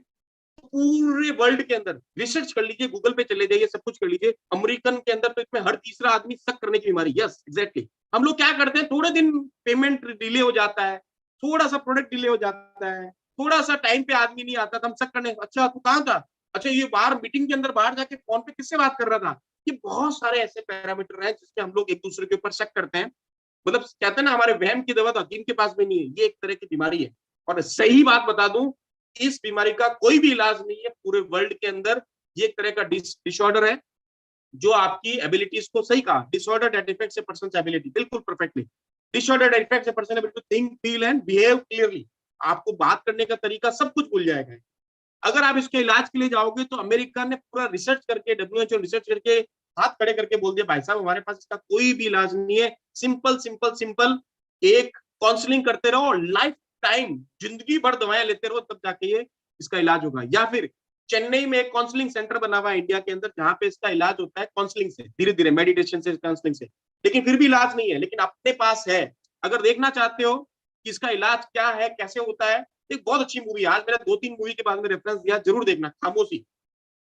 पूरे वर्ल्ड के अंदर रिसर्च कर लीजिए, गूगल पे चले जाइए, सब कुछ कर लीजिए। अमेरिकन के अंदर तो इसमें हर तीसरा आदमी शक करने की बीमारी। Yes exactly. हम लोग क्या करते हैं, थोड़े दिन पेमेंट डिले हो जाता है, थोड़ा सा प्रोडक्ट डिले हो जाता है, थोड़ा सा टाइम पे आदमी नहीं आता तो हम शक करने, अच्छा तू कहाँ था, अच्छा ये बाहर मीटिंग के अंदर बाहर जाके फोन पे किससे बात कर रहा था। ये बहुत सारे ऐसे पैरामीटर हैं जिसके हम लोग एक दूसरे के ऊपर शक करते हैं। मतलब कहते हैं ना, हमारे वहम की दवा तो हकीम के पास में नहीं है। ये एक तरह की बीमारी है। और सही बात बता दूं, इस बीमारी का कोई भी इलाज नहीं है पूरे वर्ल्ड के अंदर। ये एक तरह का डिसऑर्डर है जो आपकी एबिलिटीज को, सही कहा, disorder that affects a persons ability, बिल्कुल perfectly. Disorder that affects a person ability to think, feel and behave clearly. आपको बात करने का तरीका सब कुछ भूल जाएगा। अगर आप इसके इलाज के लिए जाओगे तो अमेरिका ने पूरा रिसर्च करके, WHO रिसर्च करके हाथ खड़े करके बोल दिया, भाई साहब हमारे पास इसका कोई भी इलाज नहीं है। सिंपल सिंपल सिंपल एक काउंसलिंग करते रहो, लाइफ टाइम जिंदगी भर दवाएं लेते रहो, तब जाके ये इसका इलाज होगा। या फिर चेन्नई में एक काउंसलिंग सेंटर बना हुआ है इंडिया के अंदर, जहां पे इसका इलाज होता है काउंसलिंग से, धीरे धीरे मेडिटेशन से, काउंसलिंग से, लेकिन फिर भी इलाज नहीं है। लेकिन अपने पास है। अगर देखना चाहते हो कि इसका इलाज क्या है, कैसे होता है, एक बहुत अच्छी मूवी, आज मैंने 2-3 मूवी के बाद में रेफरेंस दिया, जरूर देखना। खामोशी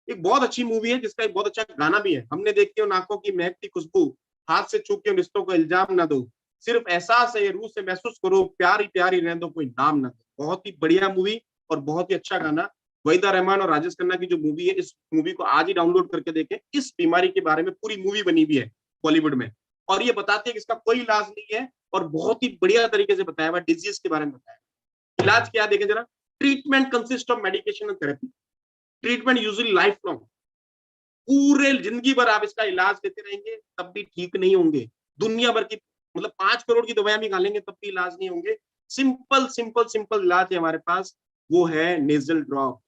एक बहुत अच्छी मूवी है जिसका एक बहुत अच्छा गाना भी है। हमने देखी हो नाकों की महकती खुशबू, हाथ से छू के रिश्तों को इल्जाम ना दो, सिर्फ एहसास है ये रूह से महसूस करो, प्यारी प्यारी रहने दो, कोई नाम ना दो। बहुत ही बढ़िया मूवी और बहुत ही अच्छा गाना। वहीदा रहमान और राजेश खन्ना की जो मूवी है, इस मूवी को आज ही डाउनलोड करके देखें। इस बीमारी के बारे में पूरी मूवी बनी हुई है बॉलीवुड में, और ये बताती है कि इसका कोई इलाज नहीं है, और बहुत ही बढ़िया तरीके से बताया हुआ, डिजीज के बारे में बताया। इलाज क्या देखें जरा, treatment consist of medication and therapy. Treatment usually life long, पूरे जिंदगी भर आप इसका इलाज लेते रहेंगे तब भी ठीक नहीं होंगे। दुनिया भर की, मतलब 5 करोड़ की दवाइयां भी खा लेंगे तब भी इलाज नहीं होंगे। सिंपल सिंपल सिंपल इलाज है हमारे पास, वो है नेजल ड्रॉप।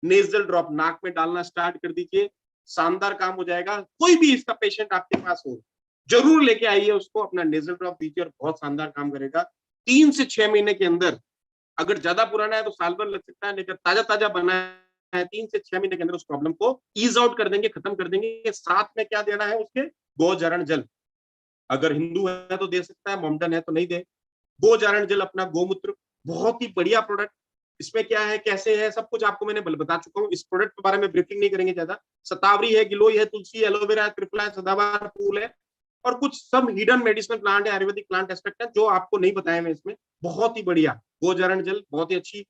नेजल ड्रॉप नाक में डालना स्टार्ट कर दीजिए, शानदार काम हो जाएगा। कोई भी इसका पेशेंट आपके पास हो, जरूर लेके आइए उसको, अपना नेजल ड्रॉप दीजिए और बहुत शानदार काम करेगा। 3 से 6 महीने के अंदर, अगर ज्यादा पुराना है तो साल भर लग सकता है, लेकिन ताजा ताजा बना है 3 से 6 महीने के अंदर उस प्रॉब्लम को ईज आउट कर देंगे, खत्म कर देंगे। साथ में क्या देना है उसके, गोजारण जल। अगर हिंदू है तो दे सकता है, मोमडन है तो नहीं दे। गोजारण जल अपना गोमूत्र, बहुत ही बढ़िया प्रोडक्ट। इसमें क्या है, कैसे है, सब कुछ आपको मैंने बता चुका हूँ। इस प्रोडक्ट के बारे में ब्रीफिंग नहीं करेंगे ज्यादा। शतावरी है, गिलोय है, तुलसी, एलोवेरा है, त्रिफला है, सदाबहार फूल है, और कुछ सब हिडन मेडिसिनल प्लांट है, आयुर्वेदिक प्लांट एस्पेक्ट है जो आपको नहीं बताया मैं इसमें। बहुत ही बढ़िया गोजारण जल, बहुत ही अच्छी।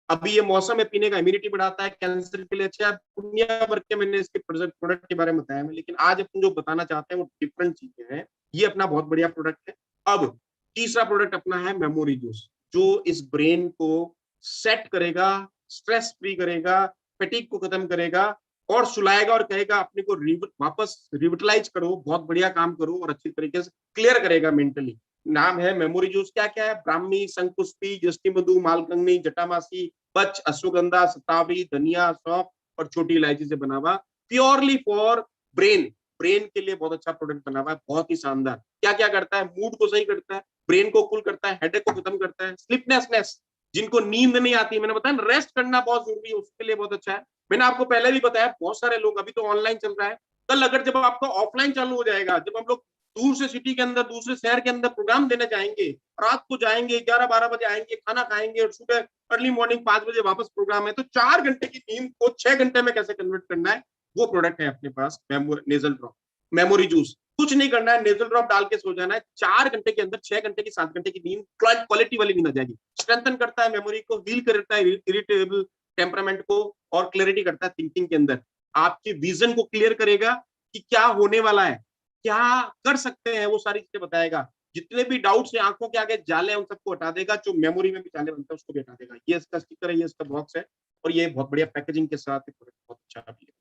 अभी ये मौसम है पीने का, इम्यूनिटी बढ़ाता है, कैंसर के लिए अच्छा है। दुनिया भर के मैंने इसके प्रोडक्ट के बारे में बताया मैं, लेकिन आज अपन जो बताना चाहते हैं वो डिफरेंट चीजें हैं। ये अपना बहुत बढ़िया प्रोडक्ट है। अब तीसरा प्रोडक्ट अपना है मेमोरी जूस, जो इस ब्रेन को सेट करेगा, स्ट्रेस फ्री करेगा, फैटिग को खत्म करेगा और सुलाएगा और कहेगा अपने को वापस रिविटलाइज करो, बहुत बढ़िया काम करो और अच्छी तरीके से क्लियर करेगा मेंटली। नाम है मेमोरी जूस। क्या क्या है, ब्राह्मी, शंकुष्पी, जस्टिमधु, मालकंगनी, जटामासी, पच, अश्वगंधा, शतावरी, धनिया, सौंफ और छोटी इलायची से बना हुआ, प्योरली फॉर ब्रेन। ब्रेन के लिए बहुत अच्छा प्रोडक्ट बना हुआ है, बहुत ही शानदार। क्या क्या करता है, मूड को सही करता है, ब्रेन को कूल करता है, हेडेक को खत्म करता है, स्लीपनेसनेस, जिनको नींद नहीं आती, मैंने बताया रेस्ट करना बहुत जरूरी है, उसके लिए बहुत अच्छा है। मैंने आपको पहले भी बताया, बहुत सारे लोग, अभी तो ऑनलाइन चल रहा है, कल अगर जब आपका ऑफलाइन चालू हो जाएगा, जब हम लोग दूर से सिटी के अंदर, दूसरे शहर के अंदर प्रोग्राम देने जाएंगे, रात को जाएंगे, 11-12 बजे आएंगे, खाना खाएंगे और सुबह अर्ली मॉर्निंग 5 बजे वापस प्रोग्राम है, तो 4 घंटे की नींद को 6 घंटे में कैसे कन्वर्ट करना है, वो प्रोडक्ट है अपने पास, नेजल ड्रॉप मेमोरी जूस। कुछ नहीं करना है, नेजल ड्रॉप डाल के सो जाना है, 4 घंटे के अंदर 6 घंटे की 7 घंटे की नींद, क्वालिटी वाली नींद आ जाएगी। स्ट्रेंथन करता है मेमोरी को, हील करता है इरिटेबल टेम्परामेंट को, और क्लैरिटी करता है थिंकिंग के अंदर। आपके विजन को क्लियर करेगा कि क्या होने वाला है, क्या कर सकते हैं, वो सारी चीजें बताएगा। जितने भी डाउट्स हैं, आंखों के आगे जाले हैं, उन सबको हटा देगा। जो मेमोरी में भी जाले बनते हैं उसको भी हटा देगा। ये इसका स्टिकर है, ये इसका बॉक्स है, और ये बहुत बढ़िया पैकेजिंग के साथ बहुत अच्छा भी है।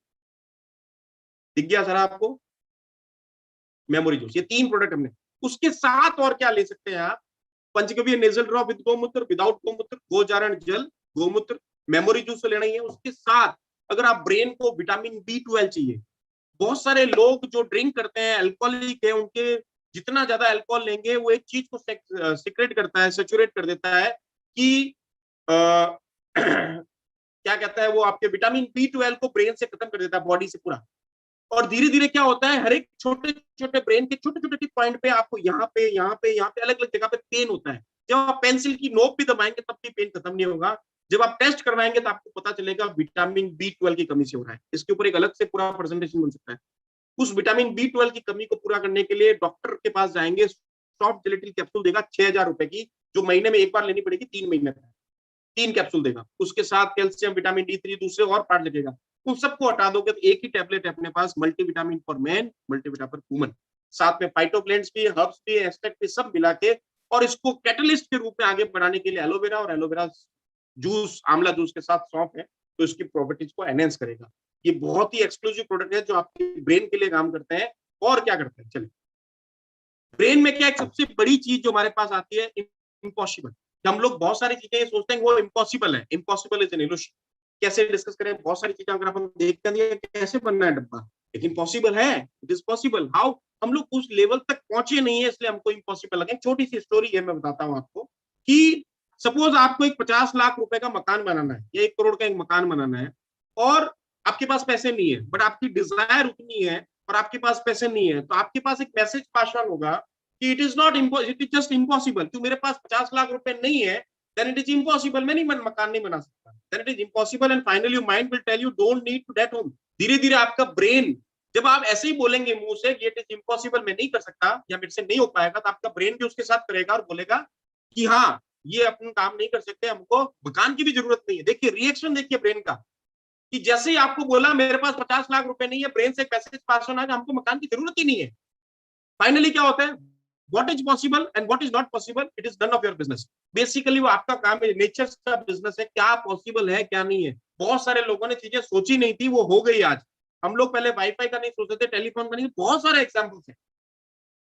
दिख गया सर आपको मेमोरी जूस? ये 3 प्रोडक्ट हमने। उसके साथ और क्या ले सकते हैं आप, पंचगव्य नेजल ड्रॉप विद गोमूत्र, विदाउट गोमूत्र, गोजारण जल, गोमूत्र, मेमोरी जूस लेना ही है। उसके साथ अगर आप ब्रेन को विटामिन B12 चाहिए, बहुत सारे लोग जो ड्रिंक करते हैं, अल्कोहलिक है, उनके जितना ज्यादा अल्कोहल लेंगे वो एक चीज को सिक्रेट करता है, सेचुरेट कर देता है कि क्या कहता है वो, आपके विटामिन B12 को ब्रेन से खत्म कर देता है, बॉडी से पूरा। और धीरे धीरे क्या होता है, हर एक छोटे छोटे ब्रेन के छोटे छोटे पॉइंट पे आपको यहाँ पे अलग अलग जगह पे पेन होता है। जब आप पेंसिल की नोक भी दबाएंगे तब भी पेन खत्म नहीं होगा। जब आप टेस्ट करवाएंगे तो आपको पता चलेगा विटामिन B12 की कमी से हो रहा है। इसके ऊपर एक अलग से पूरा प्रेजेंटेशन बन सकता है। उस विटामिन B12 की कमी को पूरा करने के लिए डॉक्टर के पास जाएंगे, सॉफ्ट जेलेटिन कैप्सूल देगा 6,000 रुपए की, जो महीने में एक बार लेनी पड़ेगी, 3 महीने तक 3 कैप्सूल देगा। उसके साथ कैल्शियम, विटामिन D3, दूसरे और पार्ट लगेगा। उन सबको हटा दोगे तो एक ही टैबलेट है अपने पास, multivitamin for man, multivitamin for woman. साथ में फाइटोप्लेंट्स भी, हर्ब्स भी, एक्सट्रैक्ट भी, सब मिला के, और इसको कैटलिस्ट के रूप में आगे बढ़ाने के लिए एलोवेरा, और एलोवेरा जूस, आंवला जूस के साथ सौंफ है, तो इसकी प्रॉपर्टीज को एनहेंस करेगा। ये बहुत ही एक्सक्लूसिव प्रोडक्ट है जो आपके ब्रेन के लिए काम करते हैं। और क्या करते हैं, चलिए, ब्रेन में क्या एक सबसे बड़ी चीज जो हमारे पास आती है, इम्पॉसिबल। हम लोग बहुत सारी चीजें सोचते हैं वो इम्पॉसिबल है, इम्पॉसिबल इज एन इल्यूशन। कैसे डिस्कस करें, बहुत सारी चीजें अगर अपन देखते हैं कैसे बनना है डब्बा, लेकिन पॉसिबल है, इट इज पॉसिबल। हाउ? हम लोग उस लेवल तक पहुंचे नहीं है, इसलिए हमको इम्पॉसिबल लगे। छोटी सी स्टोरी है, मैं बताता हूँ आपको कि सपोज आपको एक 50 लाख रुपए का मकान बनाना है, या 1 करोड़ का एक मकान बनाना है, और आपके पास पैसे नहीं है, बट आपकी डिजायर उतनी है और आपके पास पैसे नहीं है, तो आपके पास एक मैसेज पास ऑन होगा कि it is not impossible, it is just impossible. तो मेरे पास 50 लाख रुपए नहीं है, then it is impossible, मैं नहीं मकान नहीं बना सकता, then it is impossible, and finally your mind will tell you don't need to that home। धीरे धीरे आपका ब्रेन, जब आप ऐसे ही बोलेंगे मुंह से कि इट इज इम्पॉसिबल, मैं नहीं कर सकता या मेरे से नहीं हो पाएगा, तो आपका ब्रेन भी उसके साथ करेगा और बोलेगा कि हाँ, ये अपन काम नहीं कर सकते, हमको मकान की भी जरूरत नहीं है। देखिए रिएक्शन, देखिए ब्रेन का, कि जैसे ही आपको बोला मेरे पास 50 लाख रुपए नहीं है, ब्रेन से एक मैसेज पास होना है, हमको मकान की जरूरत ही नहीं है। फाइनली क्या होता है, what is possible and what is not possible, it is none of your business। Basically वो आपका काम है, नेचर का बिजनेस है, क्या पॉसिबल है क्या नहीं है। बहुत सारे लोगों ने चीजें सोची नहीं थी, वो हो गई आज। हम लोग पहले वाईफाई का नहीं सोचते थे, टेलीफोन का नहीं, बहुत सारे एग्जांपल्स हैं।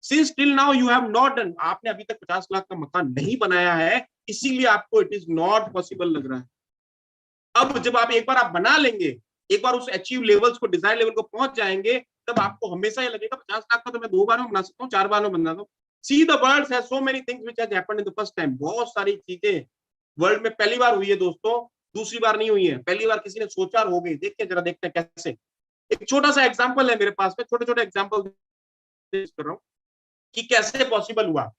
Since till now you have not done, आपने अभी तक 50 लाख का मकान नहीं बनाया है, इसीलिए आपको इट इज नॉट पॉसिबल लग रहा है। अब जब आप एक बार आप बना लेंगे, एक बार उस अचीव लेवल्स को, डिजायर लेवल को पहुंच जाएंगे, तब आपको हमेशा ये लगेगा 50 लाख का तो मैं 2 बार में बना सकता हूँ, 4 बार में बना दूं। See the world has so many things which has happened in the first time. बहुत सारी चीजें वर्ल्ड में पहली बार हुई है दोस्तों, दूसरी बार नहीं हुई है, पहली बार किसी ने सोचा और हो गई। देखिए जरा, देखते हैं कैसे। एक छोटा सा एग्जांपल है मेरे पास में, छोटे छोटे एग्जांपल कर रहा हूँ कि कैसे पॉसिबल हुआ।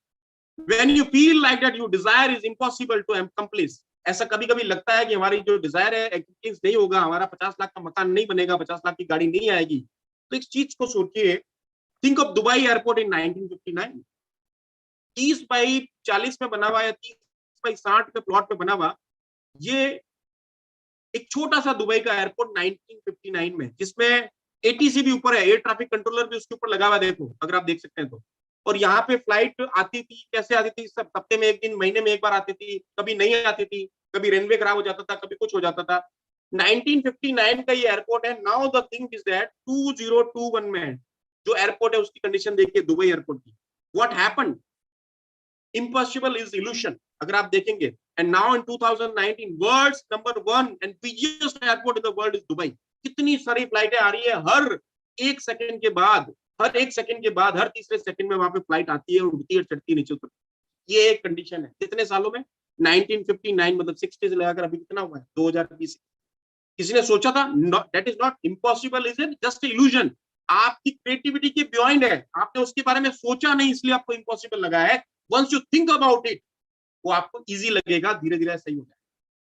When you feel like that your desire is impossible to accomplish, ऐसा कभी कभी लगता है कि हमारी जो डिजायर है एक्सपीरियंस नहीं होगा, हमारा 50 लाख का मकान नहीं बनेगा, 50 लाख की गाड़ी नहीं आएगी, तो एक चीज को सोचिए। Think of Dubai airport in 1959। 30 by 40 में बना हुआ या 30 बाई 60 में प्लॉट में बना हुआ ये एक छोटा सा दुबई का एयरपोर्ट 1959 में, जिसमें एटीसी भी ऊपर है, एयर ट्रैफिक कंट्रोलर भी उसके ऊपर लगा हुआ, देखो अगर आप देख सकते हैं तो। और यहाँ पे फ्लाइट आती थी, कैसे आती थी, सब हफ्ते में एक दिन, महीने में एक बार आती थी, कभी नहीं आती थी, कभी रनवे खराब हो जाता था, कभी कुछ हो जाता था। 1959 का ये एयरपोर्ट है। Now the thing is that 2021 में जो एयरपोर्ट है उसकी कंडीशन देखिए दुबई एयरपोर्ट की। What happened? Impossible is illusion, अगर आप देखेंगे। And now in 2019 world's number 1 and biggest airport in the world is Dubai. कितनी सारी फ्लाइटें आ रही है, हर एक सेकंड के बाद, हर एक सेकंड के बाद, हर तीसरे सेकंड में वहां पे फ्लाइट आती है, उड़ती है, चढ़ती है, नीचे उतरती। ये एक कंडीशन है कितने सालों में, 1959 मतलब 60 से लगाकर अभी कितना हुआ है 2020। किसी ने सोचा था? That is not impossible, is it just illusion. आपकी क्रिएटिविटी के बियॉन्ड है, आपने उसके बारे में सोचा नहीं, इसलिए आपको इम्पॉसिबल लगा है। Once you think about it, वो आपको इजी लगेगा, धीरे धीरे सही हो जाएगा।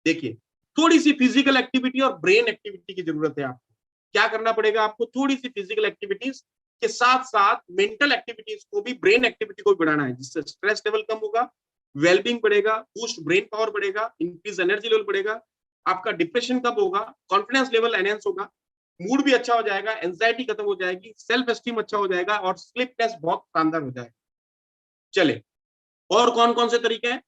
देखिए, थोड़ी सी फिजिकल एक्टिविटी और ब्रेन एक्टिविटी की जरूरत है आपको। क्या करना पड़ेगा आपको? थोड़ी सी फिजिकल एक्टिविटीज के साथ साथ मेंटल एक्टिविटीज को भी, ब्रेन एक्टिविटी को भी बढ़ाना है, जिससे स्ट्रेस लेवल कम होगा, वेलबींग बढ़ेगा, बूस्ट ब्रेन पावर बढ़ेगा, इंक्रीज एनर्जी लेवल बढ़ेगा, आपका डिप्रेशन कम होगा, कॉन्फिडेंस लेवल एनहेंस होगा, मूड भी अच्छा हो जाएगा, एंजाइटी खत्म हो जाएगी, सेल्फ एस्टीम अच्छा हो जाएगा और स्लीप टेस्ट बहुत शानदार हो जाएगा। चले, और कौन कौन से तरीके हैं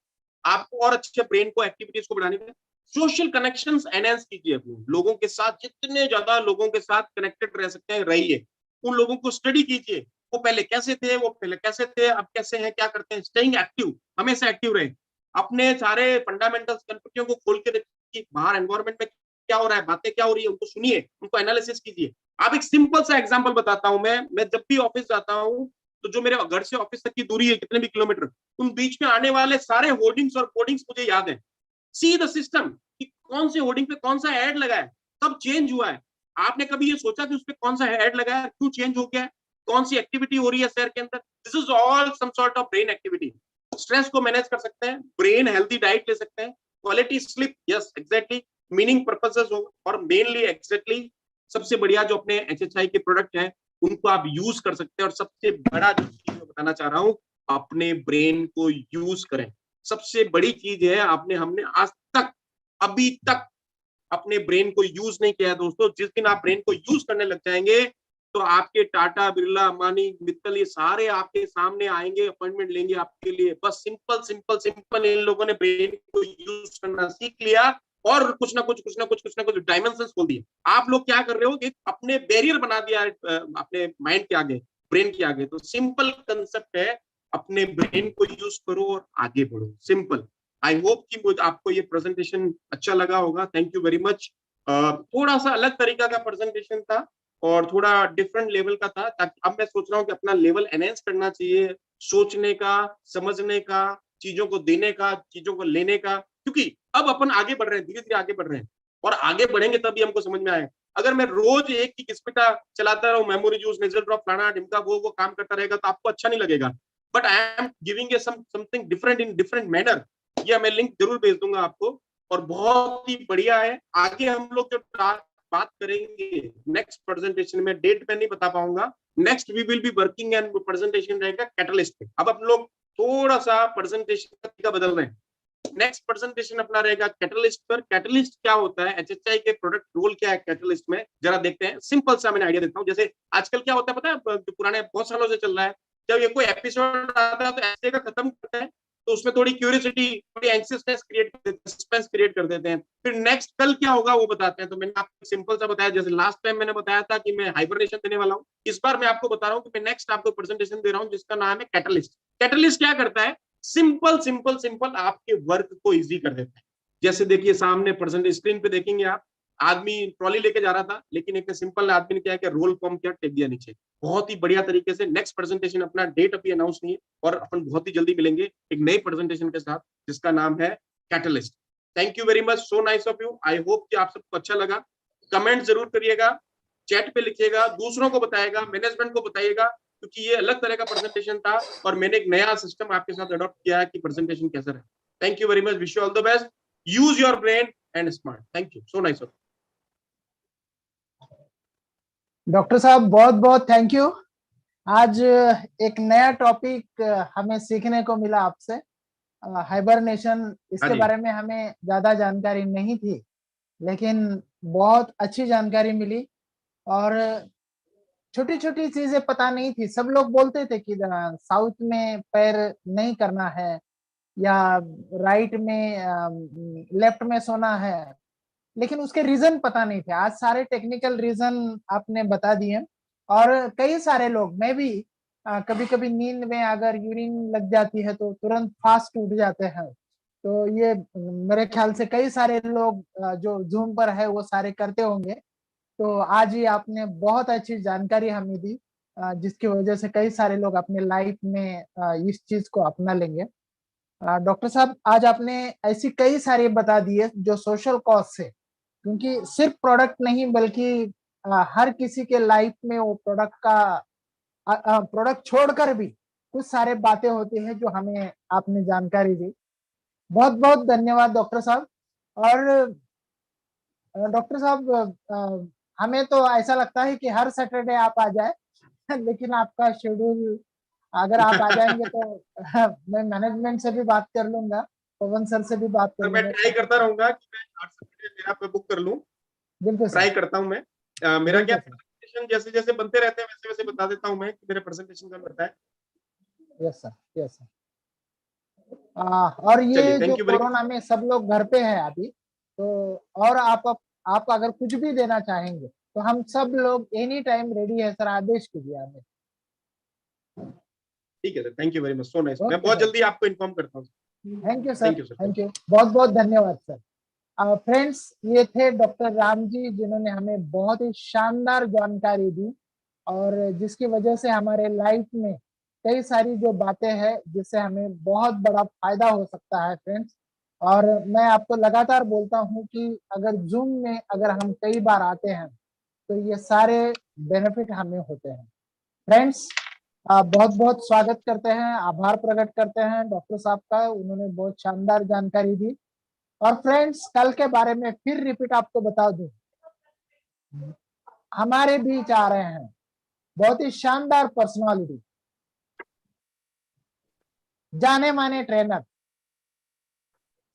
आपको और अच्छे ब्रेन को, एक्टिविटीज को बढ़ाने के? सोशल कनेक्शंस एनहांस कीजिए अपने लोगों के साथ, जितने ज्यादा लोगों के साथ कनेक्टेड रह सकते हैं रहिए। उन लोगों को स्टडी कीजिए, वो पहले कैसे थे, वो पहले कैसे थे, अब कैसे हैं, क्या करते हैं। स्टेइंग एक्टिव, हमेशा एक्टिव रहे। अपने सारे फंडामेंटल्स कंपनियों को खोल के देखिए, बाहर एनवायरमेंट में क्या हो रहा है, बातें क्या हो रही है, उनको सुनिए, उनको एनालिसिस कीजिए। आप एक सिंपल सा एग्जाम्पल बताता हूं। मैं जब भी ऑफिस जाता हूँ, तो जो मेरे घर से ऑफिस तक की दूरी है, कितने भी किलोमीटर, उन बीच में आने वाले सारे होर्डिंग्स और कोडिंग्स मुझे याद है। सी द सिस्टम कि कौन से होर्डिंग पे कौन सा एड लगा है, कब चेंज हुआ है। आपने कभी ये सोचा कि उस पे कौन सा एड लगा है, क्यों चेंज हो गया है, कौन सी एक्टिविटी हो रही है शहर के अंदर? This is all some sort of brain activity. Stress को मैनेज कर सकते हैं, ब्रेन हेल्थी डाइट ले सकते हैं, quality sleep, yes exactly, meaning purposes हो, और मेनली एग्जैक्टली सबसे बढ़िया जो अपने एचएचआई के प्रोडक्ट हैं उनको आप यूज कर सकते हैं। और सबसे बड़ा जो चीज मैं बताना चाह रहा हूं, अपने ब्रेन को यूज करें। सबसे बड़ी चीज है, हमने आज तक, अभी तक अपने ब्रेन को यूज नहीं किया है दोस्तों। जिस दिन आप ब्रेन को यूज करने लग जाएंगे, तो आपके टाटा, बिरला, अंबानी, मित्तल, ये सारे आपके सामने आएंगे, अपॉइंटमेंट लेंगे आपके लिए। बस सिंपल सिंपल सिंपल इन लोगों ने ब्रेन को यूज करना सीख लिया और कुछ ना कुछ डायमेंशन खोल दिए। आप लोग क्या कर रहे हो कि अपने बैरियर बना दिया अपने माइंड के आगे, ब्रेन के आगे। तो सिंपल कंसेप्ट है, अपने ब्रेन को यूज करो और आगे बढ़ो, सिंपल। आई होप कि आपको ये प्रेजेंटेशन अच्छा लगा होगा। Thank you very much. थोड़ा सा अलग तरीका का प्रेजेंटेशन था और थोड़ा डिफरेंट लेवल का था, ताकि अब मैं सोच रहा हूँ कि अपना लेवल एनहेंस करना चाहिए, सोचने का, समझने का, चीजों को देने का, चीजों को लेने का। क्योंकि अब अपन आगे बढ़ रहे हैं, धीरे धीरे आगे बढ़ रहे हैं, और आगे बढ़ेंगे तभी हमको समझ में आए। अगर मैं रोज एक ही किस्म का चलाता रहूं, मेमोरी जूस, नेजल ड्रॉप, फलाना ढिमका, वो काम करता रहेगा, तो आपको अच्छा नहीं लगेगा। But I am giving something different in different manner. या मैं लिंक जरूर भेज दूंगा आपको, और बहुत ही बढ़िया है। आगे हम लोग जो बात करेंगे नेक्स्ट प्रेजेंटेशन में, डेट में नहीं बता पाऊंगा। Next we will be working and presentation रहेगा कैटलिस्ट पे। अब हम लोग थोड़ा सा प्रेजेंटेशन का बदल रहे हैं। नेक्स्ट प्रेजेंटेशन अपना रहेगा कैटलिस्ट पर। कैटलिस्ट क्या होता है, एचएचआई के प्रोडक्ट रोल क्या है कैटलिस्ट में, जरा देखते हैं। सिंपल सा मैंने आइडिया देता हूँ। जैसे आजकल क्या होता है पता है, पुराने बहुत सालों से चल रहा है, जब ये कोई एपिसोड आता है तो ऐसे का खत्म करते हैं, तो उसमें थोड़ी क्यूरियोसिटी, थोड़ी एंक्सियसनेस क्रिएट कर देते हैं, सस्पेंस क्रिएट कर देते हैं। फिर नेक्स्ट कल क्या होगा वो बताते हैं। तो मैंने आपको सिंपल सा बताया, जैसे लास्ट टाइम मैंने बताया था कि मैं हाइबरनेशन देने वाला हूँ, इस बार मैं आपको बता रहा हूँ कि मैं नेक्स्ट आपको प्रेजेंटेशन दे रहा हूँ जिसका नाम है कैटलिस्ट। कैटलिस्ट क्या करता है, सिंपल सिंपल सिंपल आपके वर्क को इजी कर देता है। जैसे देखिए सामने प्रेजेंट स्क्रीन पे देखेंगे आप, आदमी ट्रॉली लेके जा रहा था, लेकिन एक सिंपल आदमी ने क्या कि रोल कॉम किया, टेक दिया नीचे, बहुत ही बढ़िया तरीके से। नेक्स्ट प्रेजेंटेशन, अपना डेट अभी अनाउंस नहीं है और अपन बहुत ही जल्दी मिलेंगे एक नई प्रेजेंटेशन के साथ जिसका नाम है catalyst. Thank you very much, so nice of you. I hope कि आप सबको अच्छा लगा। कमेंट जरूर करिएगा, चैट पे लिखिएगा, दूसरों को बताइएगा, मैनेजमेंट को बताइएगा, क्योंकि ये अलग तरह का प्रेजेंटेशन था और मैंने एक नया सिस्टम आपके साथ अडॉप्ट किया है कि प्रेजेंटेशन कैसा रहे। Thank you very much, wish you all the best, use your brain and smart. Thank you, so nice of you. Doctor साहब बहुत बहुत थैंक यू। आज एक नया टॉपिक हमें सीखने को मिला आपसे, हाइबरनेशन। हाँ इसके जी, बारे में हमें ज्यादा जानकारी नहीं थी, लेकिन बहुत अच्छी जानकारी मिली। और छोटी छोटी चीजें पता नहीं थी। सब लोग बोलते थे कि साउथ में पैर नहीं करना है, या राइट में लेफ्ट में सोना है, लेकिन उसके रीजन पता नहीं थे। आज सारे टेक्निकल रीजन आपने बता दिए। और कई सारे लोग, मैं भी कभी कभी नींद में अगर यूरिन लग जाती है तो तुरंत फास्ट उठ जाते हैं। तो ये मेरे ख्याल से कई सारे लोग जो जूम पर है वो सारे करते होंगे। तो आज ही आपने बहुत अच्छी जानकारी हमें दी, जिसकी वजह से कई सारे लोग अपने लाइफ में इस चीज को अपना लेंगे। डॉक्टर साहब, आज आपने ऐसी कई सारी बता दिए जो सोशल कॉज से, क्योंकि सिर्फ प्रोडक्ट नहीं बल्कि हर किसी के लाइफ में वो प्रोडक्ट का, प्रोडक्ट छोड़कर भी कुछ सारे बातें होती हैं जो हमें आपने जानकारी दी। बहुत बहुत धन्यवाद डॉक्टर साहब। और डॉक्टर साहब, हमें तो ऐसा लगता है कि हर सैटरडे आप आ जाए लेकिन आपका शेड्यूल, अगर आप आ जाएंगे तो मैं मैनेजमेंट से भी बात कर लूंगा, पवन सर से भी बात कर सर मैं लूंगा। ट्राई करता रहूंगा कि मैं हर सैटरडे मेरा पे बुक कर लूं, बिल्कुल सर। ट्राई करता हूं मैं। मेरा क्या बिल्कुल सर। प्रेजेंटेशन जैसे जैसे बनते रहते हैं वैसे वैसे बता देता हूं मैं कि मेरे प्रेजेंटेशन का बनता है। Yes sir, yes sir. और चलिए, ये जो thank you very much. Corona में सब लोग घर पे हैं अभी, तो और आप अगर कुछ भी देना चाहेंगे तो हम सब लोग एनी टाइम रेडी है सर, आदेश कीजिए हमें। ठीक है sir, thank you very much, so nice. मैं ओके बहुत सर। जल्दी आपको इन्फॉर्म करता हूँ। Thank you sir, thank you sir, thank thank you, बहुत बहुत धन्यवाद सर। फ्रेंड्स, ये थे डॉक्टर राम जी, जिन्होंने हमें बहुत ही शानदार जानकारी दी, और जिसकी वजह से हमारे लाइफ में कई सारी जो बातें हैं जिससे हमें बहुत बड़ा फायदा हो सकता है फ्रेंड्स। और मैं आपको लगातार बोलता हूँ कि अगर जूम में अगर हम कई बार आते हैं तो ये सारे बेनिफिट हमें होते हैं फ्रेंड्स। बहुत बहुत स्वागत करते हैं, आभार प्रकट करते हैं डॉक्टर साहब का, उन्होंने बहुत शानदार जानकारी दी। और फ्रेंड्स, कल के बारे में फिर रिपीट आपको बता दूं, हमारे बीच आ रहे हैं बहुत ही शानदार पर्सनालिटी, जाने माने ट्रेनर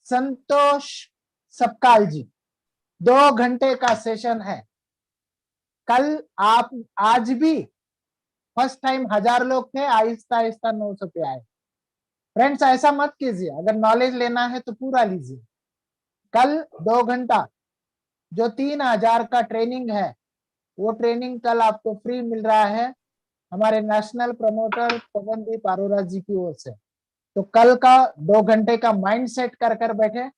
संतोष सपकाल जी। 2 घंटे का सेशन है कल। आप आज भी फर्स्ट टाइम 1000 लोग थे, आहिस्ता आहिस्ता 900 पे आए। फ्रेंड्स, ऐसा मत कीजिए, अगर नॉलेज लेना है तो पूरा लीजिए। कल 2 घंटा जो 3000 का ट्रेनिंग है, वो ट्रेनिंग कल आपको फ्री मिल रहा है हमारे नेशनल प्रमोटर पवनदीप अरोरा जी की ओर से। तो कल का 2 घंटे का माइंड सेट कर कर बैठे।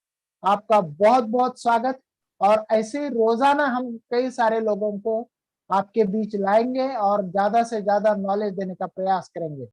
आपका बहुत बहुत स्वागत। और ऐसे ही रोजाना हम कई सारे लोगों को आपके बीच लाएंगे और ज्यादा से ज्यादा नॉलेज देने का प्रयास करेंगे।